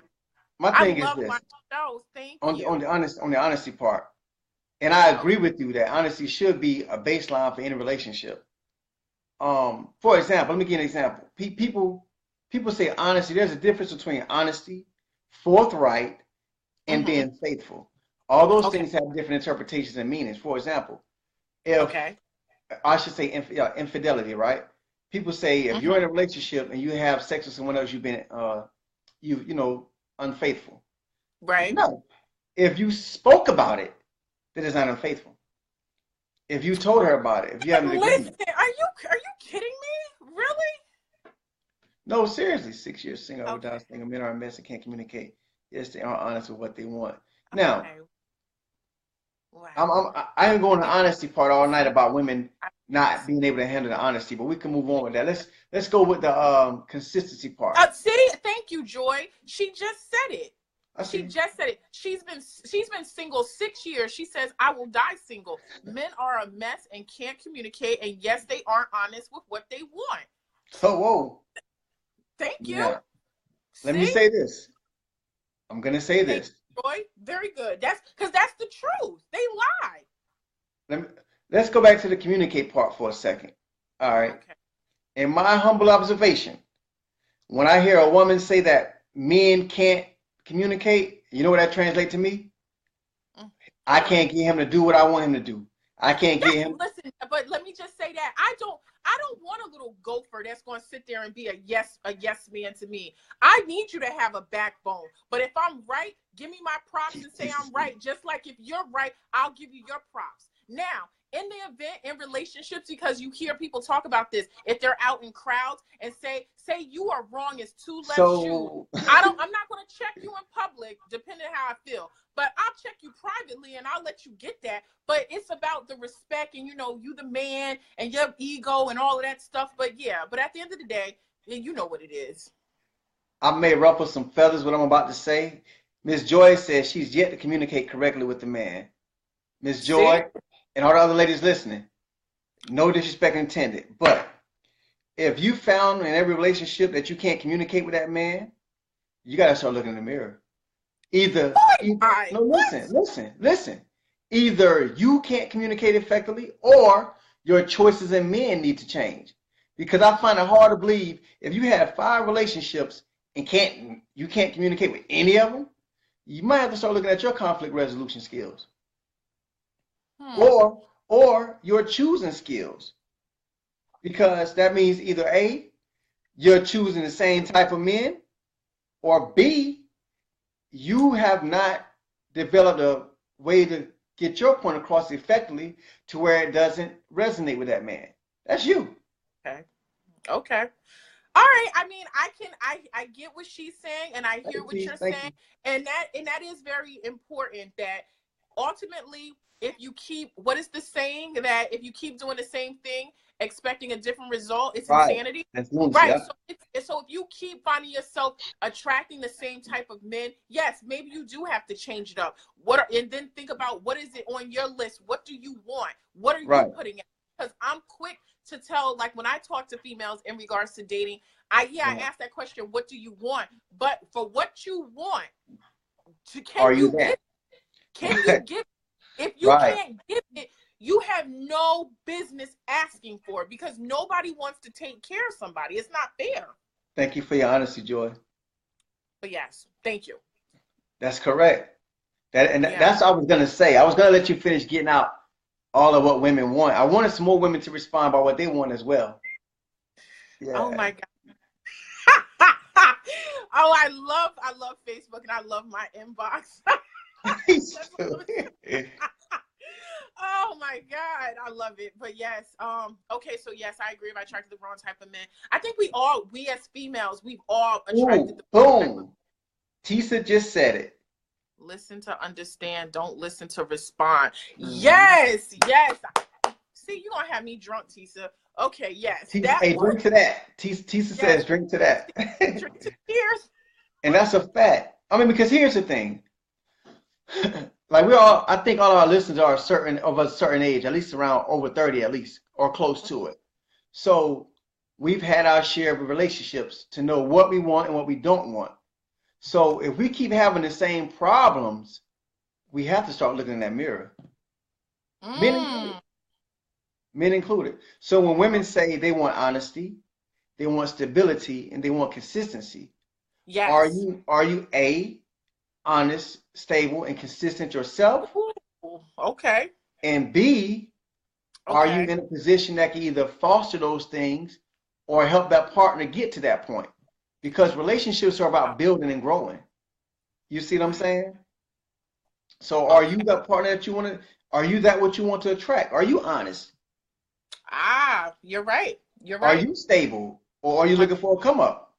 [SPEAKER 2] my
[SPEAKER 1] I
[SPEAKER 2] thing is
[SPEAKER 1] love my
[SPEAKER 2] this.
[SPEAKER 1] shows. Thank
[SPEAKER 2] On the
[SPEAKER 1] you.
[SPEAKER 2] on the honesty part. And I agree
[SPEAKER 1] Okay.
[SPEAKER 2] with you that honesty should be a baseline for any relationship. For example, let me give you an example. People say honesty. There's a difference between honesty, forthright, and
[SPEAKER 1] Mm-hmm.
[SPEAKER 2] being faithful. All those
[SPEAKER 1] Okay.
[SPEAKER 2] things have different interpretations and meanings. For example, if
[SPEAKER 1] Okay.
[SPEAKER 2] I should say infidelity, right? People say if you're in
[SPEAKER 1] Mm-hmm.
[SPEAKER 2] a relationship and you have sex with someone else, you've been unfaithful.
[SPEAKER 1] Right.
[SPEAKER 2] No, if you spoke about it, that is not unfaithful. If you told her about it, if you have an
[SPEAKER 1] Listen,
[SPEAKER 2] agreement.
[SPEAKER 1] are you kidding me? Really?
[SPEAKER 2] No, seriously, 6 years single
[SPEAKER 1] Okay.
[SPEAKER 2] without single men are a mess and can't communicate. Yes, they are honest with what they want. Now,
[SPEAKER 1] Okay. Wow.
[SPEAKER 2] I can go on the honesty part all night about women
[SPEAKER 1] I
[SPEAKER 2] not
[SPEAKER 1] just
[SPEAKER 2] being able to handle the honesty, but we can move on with that. Let's go with the consistency part.
[SPEAKER 1] see, thank you, Joy. She just said it.
[SPEAKER 2] I
[SPEAKER 1] She
[SPEAKER 2] see.
[SPEAKER 1] just said it. She's been single 6 years. She says, I will die single. Men are a mess and can't communicate, and yes, they aren't honest with what they want.
[SPEAKER 2] So, whoa.
[SPEAKER 1] Thank you.
[SPEAKER 2] Now, let me
[SPEAKER 1] See?
[SPEAKER 2] say this. I'm gonna say
[SPEAKER 1] Thank
[SPEAKER 2] this.
[SPEAKER 1] you, Joy. Very good. That's because that's the truth. They lie.
[SPEAKER 2] Let me, let's go back to the communicate part for a second. All right.
[SPEAKER 1] Okay.
[SPEAKER 2] In my humble observation, when I hear a woman say that men can't communicate, you know what that translates to me? I
[SPEAKER 1] Mm.
[SPEAKER 2] can't get him to do what I want him to do. I can't
[SPEAKER 1] Yes,
[SPEAKER 2] get him.
[SPEAKER 1] listen, but let me just say that I don't want a little gopher that's going to sit there and be a yes man to me. I need you to have a backbone. But if I'm right, give me my props and say I'm right. Just like if you're right, I'll give you your props. Now, in the event in relationships, because you hear people talk about this, if they're out in crowds and say you are wrong, it's two left shoes.
[SPEAKER 2] So,
[SPEAKER 1] I'm not going to check you in public, depending on how I feel. But I'll check you privately and I'll let you get that. But it's about the respect and you the man and your ego and all of that stuff. But yeah, but at the end of the day, you know what it is.
[SPEAKER 2] I may ruffle some feathers what I'm about to say. Miss Joy says she's yet to communicate correctly with the man. Miss
[SPEAKER 1] See?
[SPEAKER 2] Joy and all the other ladies listening, no disrespect intended, but if you found in every relationship that you can't communicate with that man, you got to start looking in the mirror.
[SPEAKER 1] I
[SPEAKER 2] No,
[SPEAKER 1] what?
[SPEAKER 2] listen. Either you can't communicate effectively or your choices in men need to change. Because I find it hard to believe if you have 5 relationships and you can't communicate with any of them, you might have to start looking at your conflict resolution skills
[SPEAKER 1] Hmm.
[SPEAKER 2] or your choosing skills. Because that means either A, you're choosing the same type of men, or B, you have not developed a way to get your point across effectively to where it doesn't resonate with that man. That's you.
[SPEAKER 1] Okay. Okay. All right. I mean, I get what she's saying and I hear what you're
[SPEAKER 2] Thank
[SPEAKER 1] saying.
[SPEAKER 2] you.
[SPEAKER 1] And that is very important that ultimately if you keep what is the saying that if you keep doing the same thing expecting a different result, it's
[SPEAKER 2] Right.
[SPEAKER 1] insanity.
[SPEAKER 2] That's lunacy.
[SPEAKER 1] Right.
[SPEAKER 2] Yeah.
[SPEAKER 1] So if you keep finding yourself attracting the same type of men, yes, maybe you do have to change it up. And then think about what is it on your list? What do you want? What are you
[SPEAKER 2] Right.
[SPEAKER 1] putting out? Because I'm quick to tell, like when I talk to females in regards to dating, I
[SPEAKER 2] Right.
[SPEAKER 1] ask that question, what do you want? But for what you want,
[SPEAKER 2] Are
[SPEAKER 1] can
[SPEAKER 2] you
[SPEAKER 1] you
[SPEAKER 2] there?
[SPEAKER 1] get can you get if you
[SPEAKER 2] Right.
[SPEAKER 1] can't get it, you have no business asking for it because nobody wants to take care of somebody. It's not fair.
[SPEAKER 2] Thank you for your honesty, Joy.
[SPEAKER 1] But yes, thank you.
[SPEAKER 2] That's correct.
[SPEAKER 1] Yeah.
[SPEAKER 2] That's what I was gonna say. I was gonna let you finish getting out all of what women want. I wanted some more women to respond by what they want as well.
[SPEAKER 1] Oh
[SPEAKER 2] Yeah.
[SPEAKER 1] my God. Oh, I love Facebook and I love my inbox. Oh my God, I love it. But yes, okay, so yes, I agree. If I attracted the wrong type of men, I think we as females, we've all attracted
[SPEAKER 2] Ooh,
[SPEAKER 1] the wrong type of.
[SPEAKER 2] boom. Tisa just said it.
[SPEAKER 1] Listen to understand, don't listen to respond.
[SPEAKER 2] Mhm.
[SPEAKER 1] Yes, yes. See, you're gonna have me drunk, Tisa. Okay, yes,
[SPEAKER 2] Tisa,
[SPEAKER 1] that
[SPEAKER 2] hey,
[SPEAKER 1] one.
[SPEAKER 2] drink to that. Tisa
[SPEAKER 1] Yes,
[SPEAKER 2] says drink to that.
[SPEAKER 1] drink to tears.
[SPEAKER 2] And that's a fact. I mean, because here's the thing. Like I think all of our listeners are of a certain age, at least around over 30 at least, or close to it. So we've had our share of relationships to know what we want and what we don't want. So if we keep having the same problems, we have to start looking in that mirror. Men included.
[SPEAKER 1] Mm.
[SPEAKER 2] Men included. So when women say they want honesty, they want stability, and they want consistency,
[SPEAKER 1] Yes.
[SPEAKER 2] are you A, honest, stable, and consistent yourself?
[SPEAKER 1] Ooh, okay.
[SPEAKER 2] And B, are you
[SPEAKER 1] Okay.
[SPEAKER 2] in a position that can either foster those things or help that partner get to that point? Because relationships are
[SPEAKER 1] Wow.
[SPEAKER 2] about building and growing. You see what I'm
[SPEAKER 1] Right.
[SPEAKER 2] saying? So are you
[SPEAKER 1] Okay.
[SPEAKER 2] that partner that you want to, are you that what you want to attract? Are you honest?
[SPEAKER 1] Ah, you're right. You're
[SPEAKER 2] Are
[SPEAKER 1] right.
[SPEAKER 2] you stable? Or are you looking for a come up?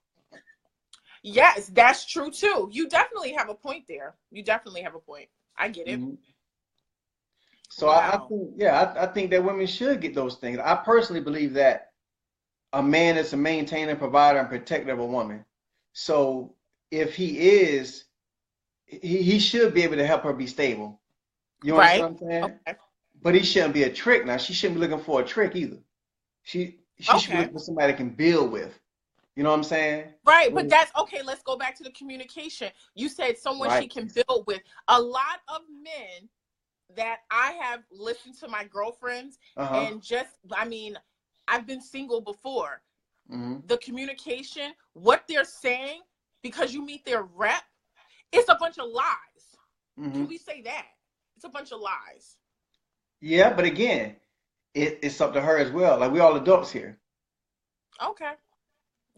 [SPEAKER 1] Yes, that's true too. You definitely have a point there. You definitely have a point. I get it.
[SPEAKER 2] Mhm. So I
[SPEAKER 1] Wow.
[SPEAKER 2] think, yeah, I think that women should get those things. I personally believe that a man is a maintainer, provider, and protector of a woman. So if he is, he should be able to help her be stable. You understand
[SPEAKER 1] Right.
[SPEAKER 2] what I'm saying?
[SPEAKER 1] Okay.
[SPEAKER 2] But he shouldn't be a trick. Now she shouldn't be looking for a trick either. She should be
[SPEAKER 1] Okay.
[SPEAKER 2] looking for somebody that can build with. You know what I'm saying?
[SPEAKER 1] Right. But
[SPEAKER 2] Well,
[SPEAKER 1] that's okay. Let's go back to the communication. You said someone
[SPEAKER 2] right.
[SPEAKER 1] she can build with. A lot of men that I have listened to my girlfriends
[SPEAKER 2] Uh-huh.
[SPEAKER 1] and just, I mean, I've been single before.
[SPEAKER 2] Hmm.
[SPEAKER 1] The communication, what they're saying, because you meet their rep, it's a bunch of lies. Can
[SPEAKER 2] Hmm.
[SPEAKER 1] we say that? It's a bunch of lies.
[SPEAKER 2] Yeah, but again, it's up to her as well. Like we all adults here.
[SPEAKER 1] Okay.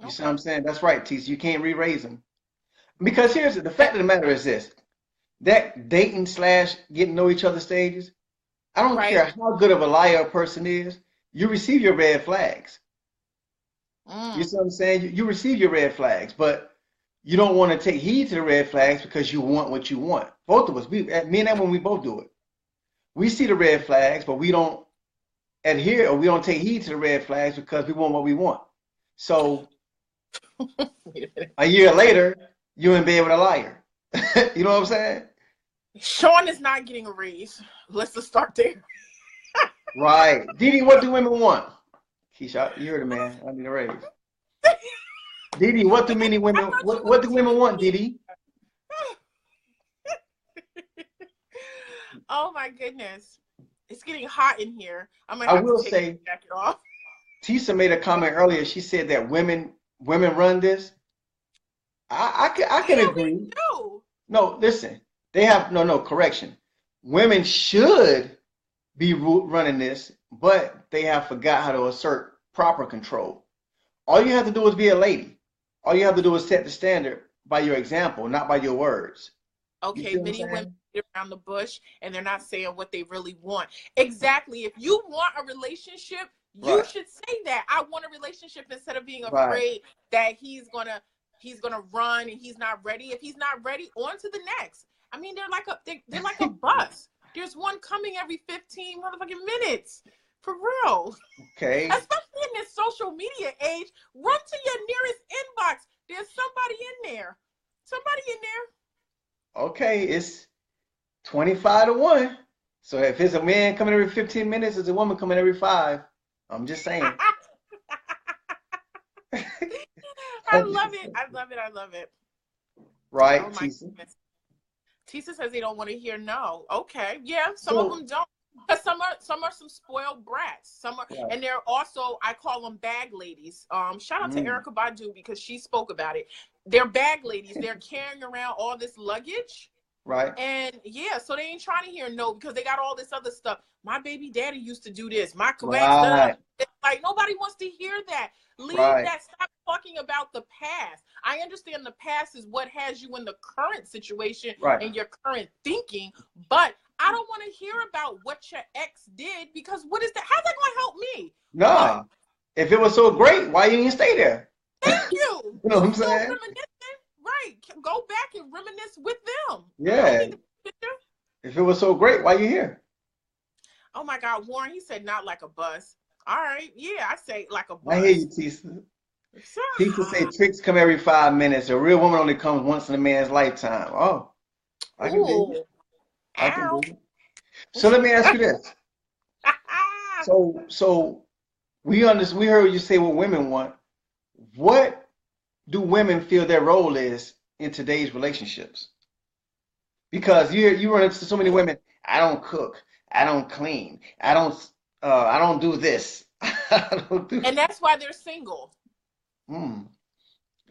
[SPEAKER 2] You see what
[SPEAKER 1] Okay.
[SPEAKER 2] I'm saying? That's right, T. So you can't re-raise them. Because here's the fact of the matter is this. That dating slash getting to know each other stages, I don't
[SPEAKER 1] Right.
[SPEAKER 2] care how good of a liar a person is, you receive your red flags. You
[SPEAKER 1] Mm.
[SPEAKER 2] see what I'm saying? You receive your red flags, but you don't want to take heed to the red flags because you want what you want. Both of us, me and that when we both do it. We see the red flags, but we don't adhere or we don't take heed to the red flags because we want what we want. So
[SPEAKER 1] Wait a minute.
[SPEAKER 2] a year later, you in bed with a liar. You know what I'm saying?
[SPEAKER 1] Shaun is not getting a raise. Let's just start there.
[SPEAKER 2] Right. Didi, what do women want? Keisha, you heard it, man. I need a raise. Didi, what do many
[SPEAKER 1] I
[SPEAKER 2] women
[SPEAKER 1] thought you
[SPEAKER 2] what
[SPEAKER 1] was
[SPEAKER 2] do women want,
[SPEAKER 1] teasing me.
[SPEAKER 2] Didi?
[SPEAKER 1] Oh my goodness. It's getting hot in here. I'm gonna
[SPEAKER 2] I
[SPEAKER 1] have to
[SPEAKER 2] will
[SPEAKER 1] take
[SPEAKER 2] say,
[SPEAKER 1] my jacket off.
[SPEAKER 2] Tisa made a comment earlier. She said that women run this. I can
[SPEAKER 1] Yeah, we
[SPEAKER 2] agree.
[SPEAKER 1] do.
[SPEAKER 2] No, listen. They have no correction. Women should be running this, but they have forgot how to assert proper control. All you have to do is be a lady. All you have to do is set the standard by your example, not by your words. You
[SPEAKER 1] Okay,
[SPEAKER 2] see what I'm
[SPEAKER 1] many women
[SPEAKER 2] saying?
[SPEAKER 1] get around the bush and they're not saying what they really want. Exactly. If you want a relationship, you
[SPEAKER 2] Right,
[SPEAKER 1] should say that. I want a relationship instead of being
[SPEAKER 2] right.
[SPEAKER 1] afraid that he's gonna run and he's not ready. If he's not ready, on to the next. I mean, they're like a bus. There's one coming every 15 motherfucking minutes. For real.
[SPEAKER 2] Okay,
[SPEAKER 1] Especially in this social media age, run to your nearest inbox. There's somebody in there. Somebody in there.
[SPEAKER 2] okay. It's 25 to 1. So if it's a man coming every 15 minutes, it's a woman coming every five. I'm just saying.
[SPEAKER 1] I
[SPEAKER 2] I'm
[SPEAKER 1] love
[SPEAKER 2] just
[SPEAKER 1] it.
[SPEAKER 2] saying.
[SPEAKER 1] I love it. I love it. Oh
[SPEAKER 2] Right,
[SPEAKER 1] my
[SPEAKER 2] Tisa?
[SPEAKER 1] goodness. Tisa says they don't want to hear no. Okay. Yeah, some of
[SPEAKER 2] So,
[SPEAKER 1] them don't. Because some are some spoiled brats. Some are,
[SPEAKER 2] right.
[SPEAKER 1] and they're also, I call them bag ladies. Shout out to
[SPEAKER 2] Mm,
[SPEAKER 1] Erica Badu because she spoke about it. They're bag ladies. They're carrying around all this luggage.
[SPEAKER 2] right,
[SPEAKER 1] And yeah, so they ain't trying to hear no because they got all this other stuff. My baby daddy used to do this. My ex, da, da, da.
[SPEAKER 2] right,
[SPEAKER 1] It's like nobody wants to hear that. Leave
[SPEAKER 2] right,
[SPEAKER 1] that. Stop talking about the past. I understand the past is what has you in the current situation
[SPEAKER 2] right.
[SPEAKER 1] and your current thinking, but I don't want to hear about what your ex did because what is that? How's that going to help me? What?
[SPEAKER 2] Nah. If it was so great, why you didn't stay there?
[SPEAKER 1] Thank you.
[SPEAKER 2] You know
[SPEAKER 1] You
[SPEAKER 2] what I'm
[SPEAKER 1] still
[SPEAKER 2] saying?
[SPEAKER 1] reminiscing, right? Go back and reminisce with them. I don't
[SPEAKER 2] Yeah.
[SPEAKER 1] need the picture.
[SPEAKER 2] If it was so great, why you here?
[SPEAKER 1] Oh my God, Warren, he said not like a bus. All right, yeah, I say like a
[SPEAKER 2] I hear you,
[SPEAKER 1] bus.
[SPEAKER 2] Tisa. Tisa say tricks come every 5 minutes. A real woman only comes once in a man's lifetime. Oh, I can dig it.
[SPEAKER 1] Ooh,
[SPEAKER 2] I can
[SPEAKER 1] ow.
[SPEAKER 2] dig it. So let me ask you this. So we heard you say what women want. What do women feel their role is in today's relationships? Because you run into so many women, I don't cook, I don't clean. I don't do this. I don't do.
[SPEAKER 1] And that's why they're single.
[SPEAKER 2] Hmm.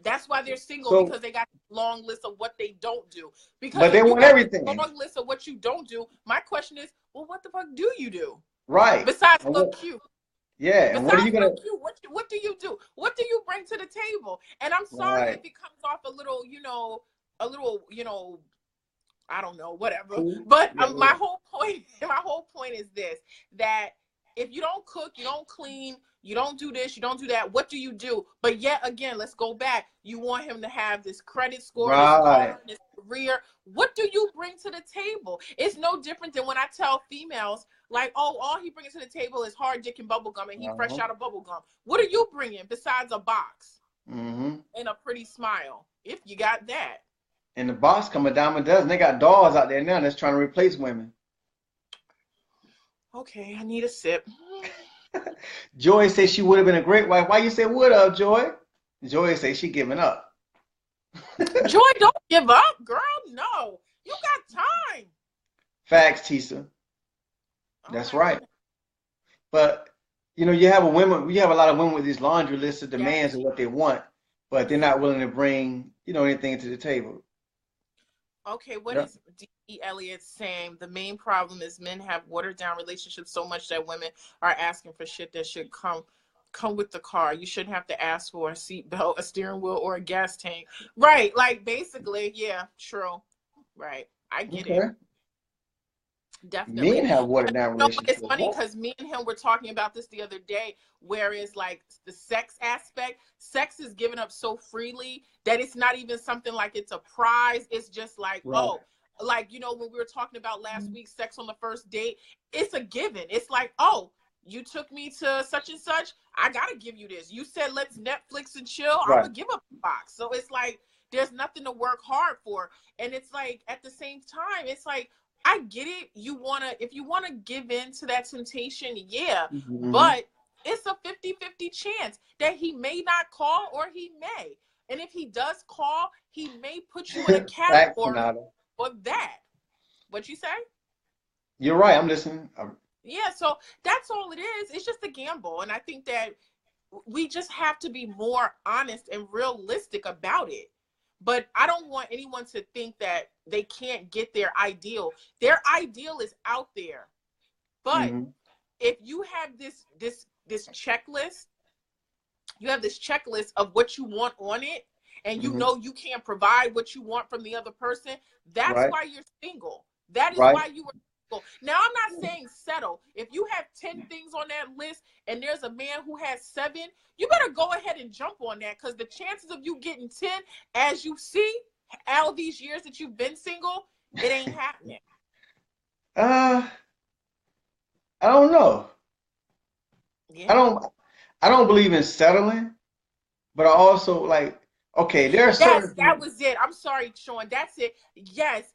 [SPEAKER 1] That's why they're single,
[SPEAKER 2] So,
[SPEAKER 1] because they got a long list of what they don't do. Because
[SPEAKER 2] but they
[SPEAKER 1] if you
[SPEAKER 2] want
[SPEAKER 1] got this
[SPEAKER 2] everything.
[SPEAKER 1] long list of what you don't do, my question is, well, what the fuck do you do?
[SPEAKER 2] Right.
[SPEAKER 1] Besides
[SPEAKER 2] And
[SPEAKER 1] look
[SPEAKER 2] what,
[SPEAKER 1] cute.
[SPEAKER 2] yeah. And what are
[SPEAKER 1] Besides
[SPEAKER 2] you gonna?
[SPEAKER 1] look cute, what do you do? What do you bring to the table? And I'm sorry
[SPEAKER 2] Right.
[SPEAKER 1] if it comes off a little, a little, I don't know, whatever.
[SPEAKER 2] Cool.
[SPEAKER 1] But
[SPEAKER 2] Yeah.
[SPEAKER 1] my whole point, my whole point is this: that if you don't cook, you don't clean, you don't do this, you don't do that, what do you do? But yet again, let's go back. You want him to have this credit score, this
[SPEAKER 2] Right.
[SPEAKER 1] car, this career. What do you bring to the table? It's no different than when I tell females, like, oh, all he brings to the table is hard dick and bubble gum, and he fresh out of bubble gum. What are you bringing besides a box
[SPEAKER 2] Mm-hmm.
[SPEAKER 1] and a pretty smile, if you got that?
[SPEAKER 2] And the box come a dime a dozen. They got dolls out there now that's trying to replace women.
[SPEAKER 1] Okay, I need a sip.
[SPEAKER 2] Joy says she would have been a great wife. Why you say would have, Joy? Joy says she giving up.
[SPEAKER 1] Joy, don't give up, girl. No, you got time.
[SPEAKER 2] Facts, Tisa. That's right. But you have a lot of women with these laundry lists of demands of what they want, but they're not willing to bring, anything to the table.
[SPEAKER 1] Okay, what is D.E. Elliott saying? The main problem is men have watered down relationships so much that women are asking for shit that should come with the car. You shouldn't have to ask for a seatbelt, a steering wheel, or a gas tank. Right, like basically, yeah, true. Right, I get it. Definitely.
[SPEAKER 2] Men have watered down relationships.
[SPEAKER 1] It's funny because me and him were talking about this the other day, whereas like the sex aspect, sex is given up so freely that it's not even something like it's a prize. It's just like, oh, like, when we were talking about last week, sex on the first date, it's a given. It's like, oh, you took me to such and such, I gotta give you this. You said let's Netflix and chill, I'm gonna give up the box. So it's like there's nothing to work hard for. And it's like at the same time, it's like, I get it. If you wanna give in to that temptation, yeah. Mm-hmm. But it's a 50-50 chance that he may not call or he may. And if he does call, he may put you in a category for that. What you say?
[SPEAKER 2] You're right. I'm listening.
[SPEAKER 1] Yeah, so that's all it is. It's just a gamble. And I think that we just have to be more honest and realistic about it. But I don't want anyone to think that they can't get their ideal. Their ideal is out there. But if you have this checklist, you have this checklist of what you want on it, and you know you can't provide what you want from the other person, that's why you're single. That is why you were single. Now, I'm not saying settle. If you have 10 things on that list and there's a man who has 7, you better go ahead and jump on that, because the chances of you getting 10, as you see, all these years that you've been single, it ain't happening.
[SPEAKER 2] I don't know. Yeah. I don't believe in settling, but I also like, okay, there are certain
[SPEAKER 1] that was it. I'm sorry, Shaun. That's it. Yes.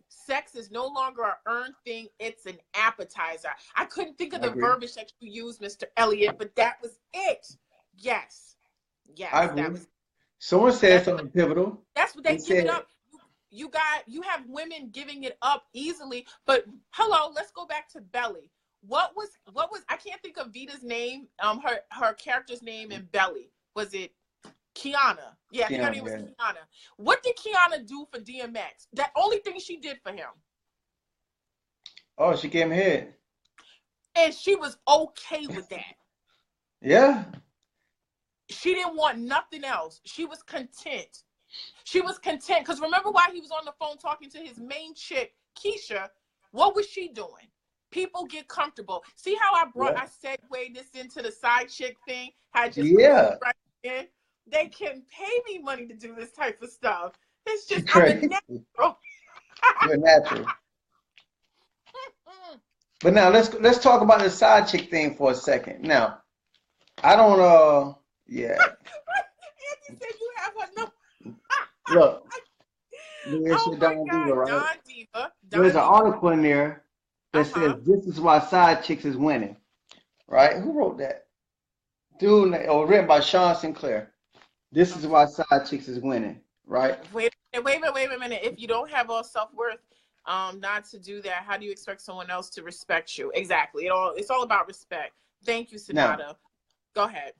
[SPEAKER 1] Sex is no longer an earned thing. It's an appetizer. I couldn't think of the verbiage that you used, Mr. Elliott, but that was it. Yes.
[SPEAKER 2] I agree. Someone said something pivotal.
[SPEAKER 1] That's what they give it up. You have women giving it up easily, but hello, let's go back to Belly. What was I can't think of Vita's name, her character's name in Belly. Was it Kiana? Yeah, I think her name was Kiana. What did Kiana do for DMX? That only thing she did for him.
[SPEAKER 2] Oh, she gave him head.
[SPEAKER 1] And she was okay with that.
[SPEAKER 2] Yeah.
[SPEAKER 1] She didn't want nothing else. She was content. She was content. Because remember why he was on the phone talking to his main chick, Kisha? What was she doing? People get comfortable. See how I segued this into the side chick thing? How I just right in? They can pay me money to do this type of stuff. It's just I'm a natural.
[SPEAKER 2] You're natural. But now let's talk about the side chick thing for a second. Now, I don't yeah.
[SPEAKER 1] Andy said you have a number.
[SPEAKER 2] Look.
[SPEAKER 1] Oh my God,
[SPEAKER 2] right?
[SPEAKER 1] Don Diva.
[SPEAKER 2] There's an article in there that says this is why side chicks is winning. Right? Who wrote that? Dude, written by Sean Sinclair. This is why side chicks is winning, right?
[SPEAKER 1] Wait a minute. If you don't have all self-worth, not to do that. How do you expect someone else to respect you? Exactly. It's all about respect. Thank you,
[SPEAKER 2] Now,
[SPEAKER 1] Sonata. Go ahead.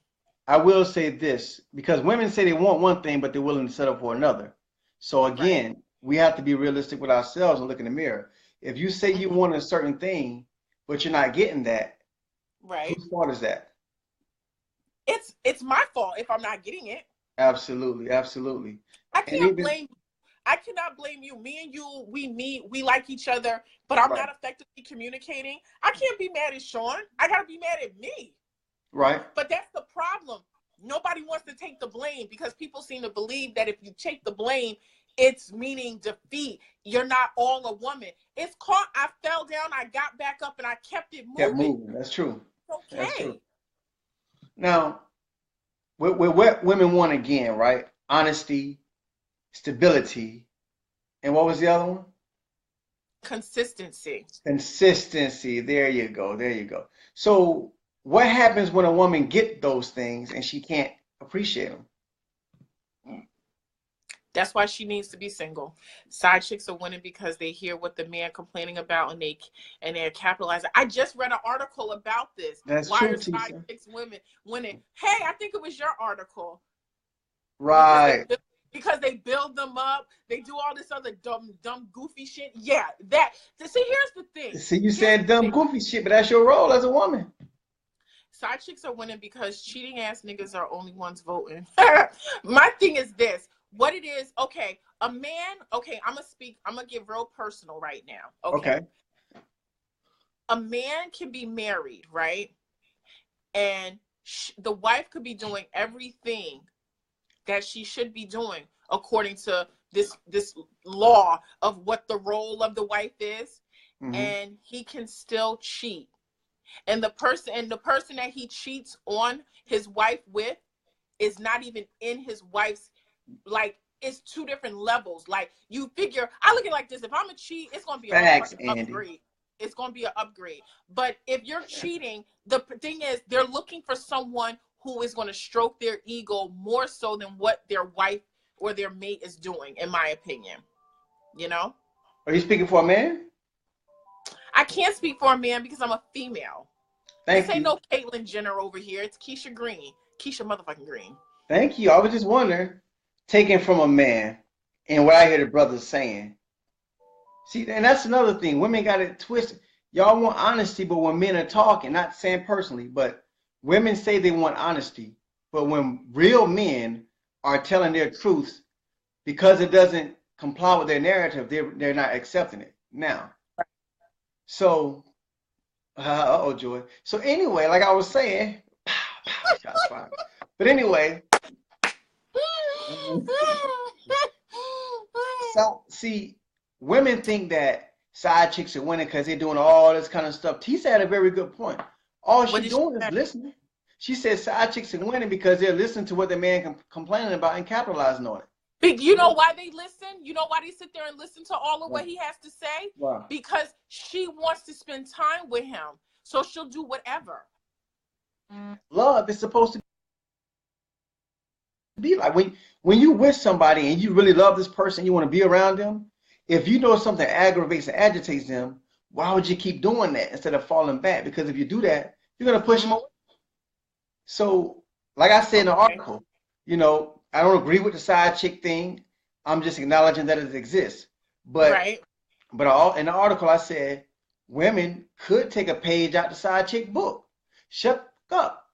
[SPEAKER 2] I will say this, because women say they want one thing, but they're willing to settle for another. So
[SPEAKER 1] Right.
[SPEAKER 2] again, we have to be realistic with ourselves and look in the mirror. If you say you
[SPEAKER 1] Mhm.
[SPEAKER 2] want a certain thing, but you're not getting that,
[SPEAKER 1] Right.
[SPEAKER 2] whose fault is that?
[SPEAKER 1] It's my fault if I'm not getting it.
[SPEAKER 2] Absolutely, absolutely.
[SPEAKER 1] I
[SPEAKER 2] And
[SPEAKER 1] can't
[SPEAKER 2] even
[SPEAKER 1] blame I cannot blame you. Me and you, we meet, we like each other, but I'm
[SPEAKER 2] right,
[SPEAKER 1] not effectively communicating. I can't be mad at Shaun. I gotta be mad at me.
[SPEAKER 2] right,
[SPEAKER 1] But that's the problem. Nobody wants to take the blame because people seem to believe that if you take the blame, it's meaning defeat. You're not all a woman. It's called I fell down, I got back up, and I kept it
[SPEAKER 2] kept
[SPEAKER 1] moving.
[SPEAKER 2] moving. That's true.
[SPEAKER 1] It's
[SPEAKER 2] That's true.
[SPEAKER 1] okay.
[SPEAKER 2] Now, what women want again, right? Honesty, stability, and what was the other one?
[SPEAKER 1] Consistency.
[SPEAKER 2] Consistency. There you go. There you go. So, what happens when a woman get those things and she can't appreciate them?
[SPEAKER 1] That's why she needs to be single. Side chicks are winning because they hear what the man complaining about and they're capitalizing. I just read an article about this.
[SPEAKER 2] That's
[SPEAKER 1] Why
[SPEAKER 2] true,
[SPEAKER 1] are side
[SPEAKER 2] Tisa.
[SPEAKER 1] chicks women winning? Hey, I think it was your article because
[SPEAKER 2] Right.
[SPEAKER 1] they build them up. They do all this other dumb goofy shit. Yeah, that. See, here's the thing.
[SPEAKER 2] See, you
[SPEAKER 1] Here's
[SPEAKER 2] said
[SPEAKER 1] the
[SPEAKER 2] dumb,
[SPEAKER 1] thing.
[SPEAKER 2] goofy shit, but that's your role as a woman.
[SPEAKER 1] Side chicks are winning because cheating ass niggas are only ones voting. My thing is this. What it is, okay, a man, okay, I'm gonna get real personal right now. Okay.
[SPEAKER 2] Okay.
[SPEAKER 1] A man can be married, right? And the wife could be doing everything that she should be doing according to this law of what the role of the wife is,
[SPEAKER 2] Hmm.
[SPEAKER 1] and he can still cheat. And the person that he cheats on his wife with is not even in his wife's, like, it's two different levels. Like, you figure, I look at it like this: if I'm a cheat, it's gonna be a
[SPEAKER 2] Facts,
[SPEAKER 1] motherfucking
[SPEAKER 2] Andy.
[SPEAKER 1] upgrade. It's gonna be an upgrade. But if you're cheating, the thing is they're looking for someone who is going to stroke their ego more so than what their wife or their mate is doing, in my opinion. You know,
[SPEAKER 2] Are you speaking for a man?
[SPEAKER 1] I can't speak for a man because I'm a female. This
[SPEAKER 2] Thank
[SPEAKER 1] ain't
[SPEAKER 2] you.
[SPEAKER 1] no Caitlyn Jenner over here. It's Keisha Green. Keisha motherfucking Green.
[SPEAKER 2] Thank you. I was just wondering, taken from a man and what I hear the brothers saying. See, and that's another thing. Women got it twisted. Y'all want honesty, but when men are talking, not saying personally, but women say they want honesty. But when real men are telling their truths, because it doesn't comply with their narrative, they're not accepting it. Now, so oh Joy. So anyway, like I was saying, shots fired. But anyway, so see, women think that side chicks are winning because they're doing all this kind of stuff. Tisa had a very good point. All
[SPEAKER 1] What
[SPEAKER 2] she
[SPEAKER 1] did she
[SPEAKER 2] doing is
[SPEAKER 1] say?
[SPEAKER 2] listening. She said side chicks are winning because they're listening to what the man complaining about and capitalizing on it.
[SPEAKER 1] But you know why they listen? You know why they sit there and listen to all of what he has to say?
[SPEAKER 2] Wow.
[SPEAKER 1] Because she wants to spend time with him. So she'll do whatever.
[SPEAKER 2] Love is supposed to be like when you with somebody and you really love this person, you want to be around them. If you know something aggravates and agitates them, why would you keep doing that instead of falling back? Because if you do that, you're gonna push them away. So, like I said in the
[SPEAKER 1] Okay.
[SPEAKER 2] article, I don't agree with the side chick thing. I'm just acknowledging that it exists. But
[SPEAKER 1] Right.
[SPEAKER 2] in the article I said women could take a page out the side chick book. Shut up.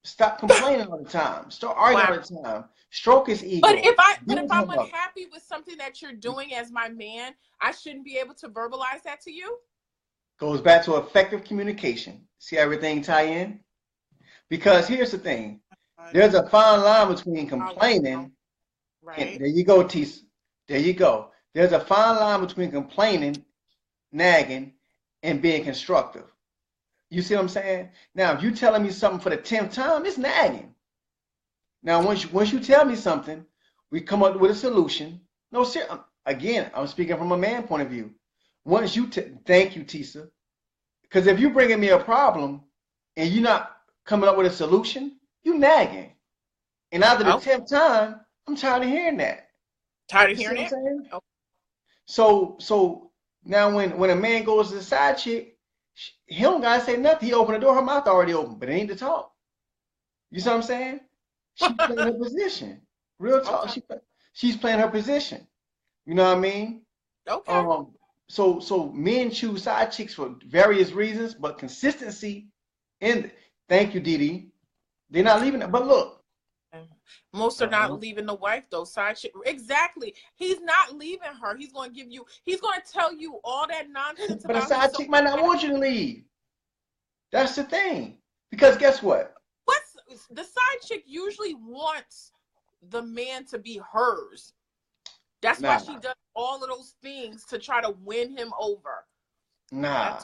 [SPEAKER 2] Stop complaining all the time. Start arguing
[SPEAKER 1] Wow.
[SPEAKER 2] all the time. Stroke his
[SPEAKER 1] But
[SPEAKER 2] ego.
[SPEAKER 1] if
[SPEAKER 2] Build
[SPEAKER 1] I'm
[SPEAKER 2] him up.
[SPEAKER 1] unhappy with something that you're doing as my man, I shouldn't be able to verbalize that to you?
[SPEAKER 2] Goes back to effective communication. See how everything tie in? Because here's the thing. There's a fine line between complaining and
[SPEAKER 1] Right.
[SPEAKER 2] there you go, Tisa. There you go. There's a fine line between complaining, nagging, and being constructive. You see what I'm saying? Now, if you're telling me something for the 10th time, it's nagging. Now, once you tell me something, we come up with a solution. No, again, I'm speaking from a man point of view. Once you thank you, Tisa, because if you're bringing me a problem and you're not coming up with a solution, you nagging. And after the
[SPEAKER 1] Oh,
[SPEAKER 2] 10th time, I'm tired of hearing that.
[SPEAKER 1] tired
[SPEAKER 2] You
[SPEAKER 1] of
[SPEAKER 2] see
[SPEAKER 1] hearing
[SPEAKER 2] what I'm
[SPEAKER 1] it?
[SPEAKER 2] saying?
[SPEAKER 1] Oh,
[SPEAKER 2] So Now, when a man goes to the side chick, he don't gotta say nothing. He open the door, her mouth already open, but it ain't to talk. You see what I'm saying? She playing her position. Real talk.
[SPEAKER 1] Okay.
[SPEAKER 2] She's playing her position. You know what I mean?
[SPEAKER 1] Okay.
[SPEAKER 2] So men choose side chicks for various reasons, but consistency in. Thank you, Didi. They're not leaving it. But look,
[SPEAKER 1] Most are not leaving the wife though. Side chick. Exactly. He's not leaving her. He's going to give you. He's going to tell you all that nonsense
[SPEAKER 2] but a
[SPEAKER 1] about
[SPEAKER 2] side
[SPEAKER 1] himself.
[SPEAKER 2] chick might not want you to leave. That's the thing. Because guess what?
[SPEAKER 1] What's the side chick usually wants the man to be hers. That's why she does all of those things to try to win him over.
[SPEAKER 2] Nah.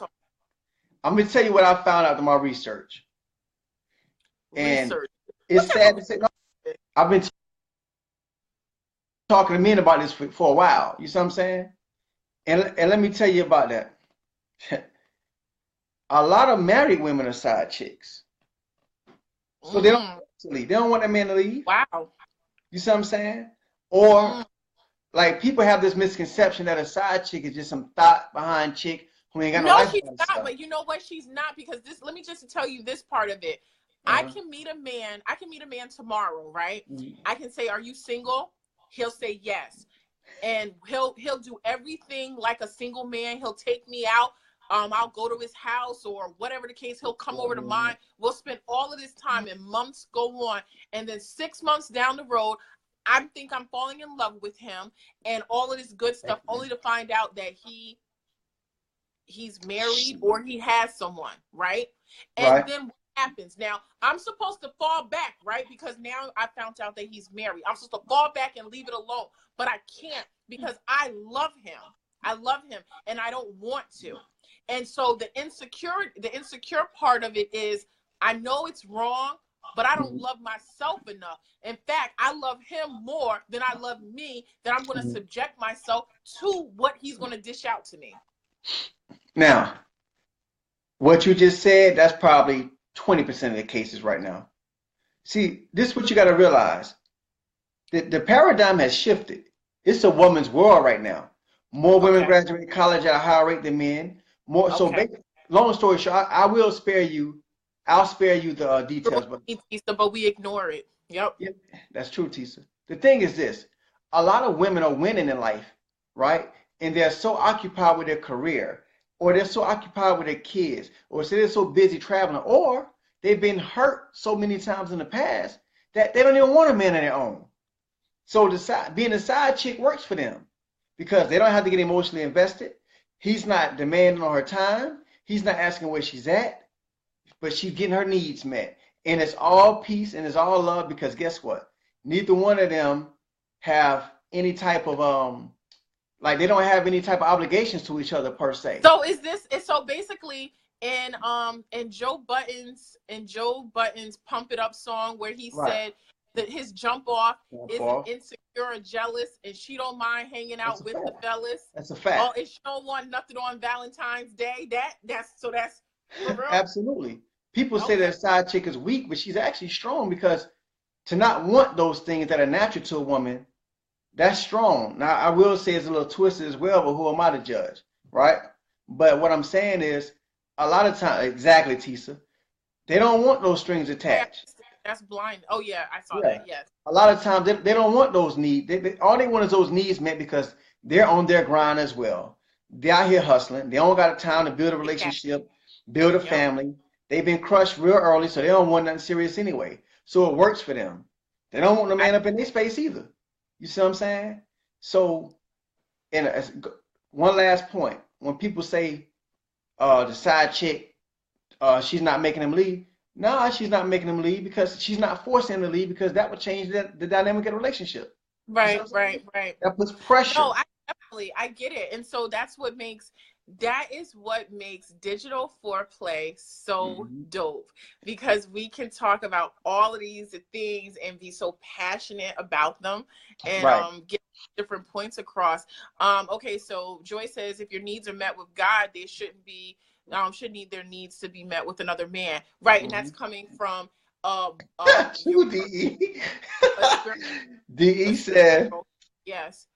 [SPEAKER 2] I'm gonna tell you what I found out in my research. And it's sad to say, no, I've been talking to men about this for a while. You see what I'm saying? And let me tell you about that. A lot of married women are side chicks. So they don't want to leave. They don't want that man to leave.
[SPEAKER 1] Wow.
[SPEAKER 2] You see what I'm saying? Or like people have this misconception that a side chick is just some thought behind chick who ain't got no life.
[SPEAKER 1] No, she's not. But you know what? She's not, because this. Let me just tell you this part of it. I can meet a man. I can meet a man tomorrow, right? I can say, "Are you single?" He'll say yes, and he'll do everything like a single man. He'll take me out. I'll go to his house or whatever the case. He'll come over to mine. We'll spend all of this time, and months go on, and then 6 months down the road, I think I'm falling in love with him and all of this good stuff, only to find out that he's married or he has someone, right? And then what happens? Now, I'm supposed to fall back, right? Because now I found out that he's married. I'm supposed to fall back and leave it alone, but I can't, because I love him. I love him, and I don't want to. And so the insecure part of it is, I know it's wrong, but I don't love myself enough. In fact, I love him more than I love me, that I'm going to subject myself to what he's going to dish out to me.
[SPEAKER 2] Now, what you just said, that's probably 20% of the cases right now. See, this is what you got to realize. The paradigm has shifted. It's a woman's world right now. More women graduate college at a higher rate than men. More. So, long story short, I will spare you. I'll spare you the details.
[SPEAKER 1] But we ignore it. Yep.
[SPEAKER 2] That's true, Tisa. The thing is this. A lot of women are winning in life, right? And they're so occupied with their career, or they're so occupied with their kids, or so they're so busy traveling, or they've been hurt so many times in the past that they don't even want a man of their own. So being a side chick works for them because they don't have to get emotionally invested. He's not demanding on her time. He's not asking where she's at, but she's getting her needs met. And it's all peace and it's all love, because guess what? Neither one of them have any type of like, they don't have any type of obligations to each other per se.
[SPEAKER 1] So so basically in Joe Budden's Pump It Up song, where he said that his jump off isn't insecure or jealous, and she don't mind hanging out with the fellas.
[SPEAKER 2] That's a fact.
[SPEAKER 1] Oh, and she don't want nothing on Valentine's Day. That's for real.
[SPEAKER 2] Absolutely. People say that a side chick is weak, but she's actually strong, because to not want those things that are natural to a woman, that's strong. Now, I will say it's a little twisted as well, but who am I to judge, right? But what I'm saying is, a lot of times, exactly, Tisa, they don't want those strings attached.
[SPEAKER 1] That's blind. Oh, yeah, I saw that, yes.
[SPEAKER 2] A lot of times, they don't want those needs. All they want is those needs met, because they're on their grind as well. They're out here hustling. They don't got time to build a relationship, build a family. They've been crushed real early, so they don't want nothing serious anyway. So it works for them. They don't want no man up in their space either. You see what I'm saying? So, and one last point. When people say the side chick, she's not making them leave. No, she's not making them leave, because she's not forcing them to leave, because that would change the dynamic of the relationship.
[SPEAKER 1] Right.
[SPEAKER 2] That puts pressure.
[SPEAKER 1] No, I get it. And so that is what makes Digital Foreplay so dope, because we can talk about all of these things and be so passionate about them and get different points across. Okay, so Joy says, if your needs are met with God, they shouldn't need their needs to be met with another man, right? And that's coming from
[SPEAKER 2] DE. DE said,
[SPEAKER 1] yes.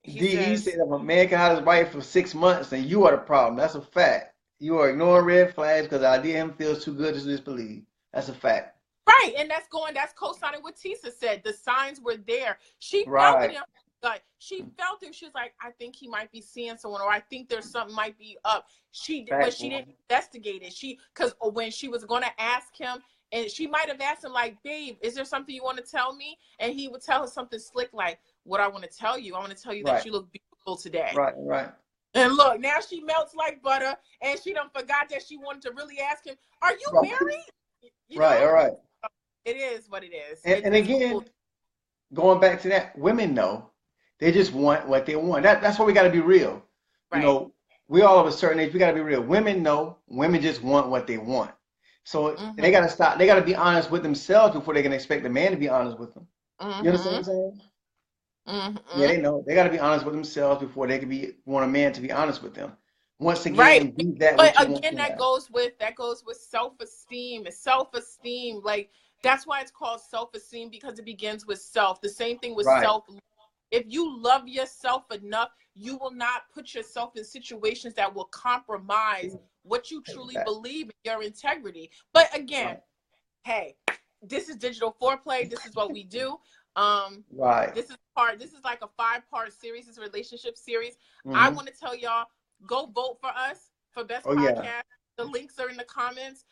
[SPEAKER 1] He
[SPEAKER 2] He
[SPEAKER 1] says,
[SPEAKER 2] said if a man can hide his wife for 6 months, then you are the problem. That's a fact. You are ignoring red flags because the idea of him feels too good to disbelieve. That's a fact.
[SPEAKER 1] right, and that's co-signing what Tisa said. The signs were there. She felt it
[SPEAKER 2] Right.
[SPEAKER 1] in her gut. She felt it. She was like, I think he might be seeing someone, or I think there's something might be up. But
[SPEAKER 2] Fact,
[SPEAKER 1] she
[SPEAKER 2] man.
[SPEAKER 1] didn't investigate it. Because when she was going to ask him, and she might have asked him like, babe, is there something you want to tell me? And he would tell her something slick like, what I want to tell you. I want to tell you that
[SPEAKER 2] Right.
[SPEAKER 1] you look beautiful today.
[SPEAKER 2] Right. Right.
[SPEAKER 1] And look, now she melts like butter, and she done forgot that she wanted to really ask him, are you
[SPEAKER 2] Right.
[SPEAKER 1] married? You
[SPEAKER 2] Right.
[SPEAKER 1] know?
[SPEAKER 2] All right.
[SPEAKER 1] It is what it is.
[SPEAKER 2] And
[SPEAKER 1] It's
[SPEAKER 2] again,
[SPEAKER 1] cool.
[SPEAKER 2] going back to that, women know. They just want what they want. That's why we got to be real. You
[SPEAKER 1] Right.
[SPEAKER 2] know, we all of a certain age, we got to be real. Women know. Women just want what they want. So they got to stop. They got to be honest with themselves before they can expect a man to be honest with them. You understand what I'm saying? Yeah, they know. They got to be honest with themselves before they can want a man to be honest with them. Once
[SPEAKER 1] Right.
[SPEAKER 2] again, be that
[SPEAKER 1] But
[SPEAKER 2] what you want
[SPEAKER 1] again,
[SPEAKER 2] to
[SPEAKER 1] that
[SPEAKER 2] have.
[SPEAKER 1] goes with self-esteem. It's self-esteem. Like that's why it's called self-esteem, because it begins with self. The same thing with
[SPEAKER 2] Right.
[SPEAKER 1] self. If you love yourself enough, you will not put yourself in situations that will compromise what you truly believe in, your integrity. But again, hey, this is Digital Foreplay. This is what we do.
[SPEAKER 2] Right.
[SPEAKER 1] This is like a 5-part series. It's a relationship series. I want to tell y'all, go vote for us for best podcast.
[SPEAKER 2] Yeah.
[SPEAKER 1] The links are in the comments.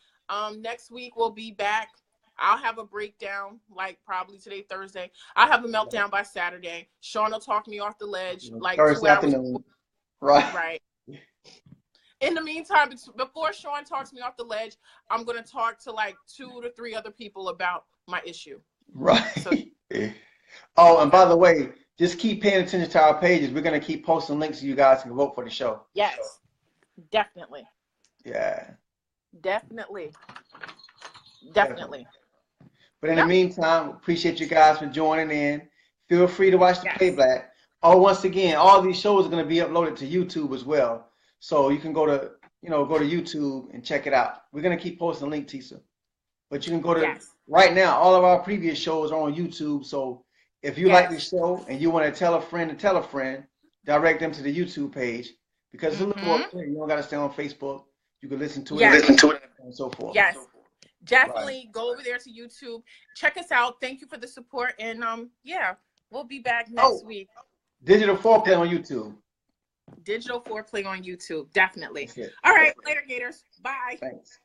[SPEAKER 1] Next week we'll be back. I'll have a breakdown, like probably today, Thursday. I'll have a meltdown by Saturday. Shaun will talk me off the ledge like
[SPEAKER 2] Thursday
[SPEAKER 1] 2 hours
[SPEAKER 2] afternoon.
[SPEAKER 1] before.
[SPEAKER 2] Right.
[SPEAKER 1] Right. In the meantime, before Shaun talks me off the ledge, I'm going to talk to like 2 to 3 other people about my issue.
[SPEAKER 2] Right.
[SPEAKER 1] So,
[SPEAKER 2] oh, and by the way, just keep paying attention to our pages. We're going to keep posting links so you guys can vote for the show.
[SPEAKER 1] yes, definitely.
[SPEAKER 2] Yeah.
[SPEAKER 1] Definitely.
[SPEAKER 2] But in the meantime, appreciate you guys for joining in. Feel free to watch the playback. Oh, once again, all these shows are going to be uploaded to YouTube as well. So you can go to YouTube and check it out. We're going to keep posting a link, Tisa. But you can go to right now, all of our previous shows are on YouTube. So if you like this show and you want to tell a friend, direct them to the YouTube page, because it's a little more clear. You don't got to stay on Facebook. You can listen to it and so forth.
[SPEAKER 1] Yes. Definitely go over there to YouTube. Check us out. Thank you for the support. And yeah, we'll be back next week.
[SPEAKER 2] Digital Foreplay on YouTube.
[SPEAKER 1] Digital Foreplay on YouTube. Definitely. All right. Later, Gators. Bye.
[SPEAKER 2] Thanks.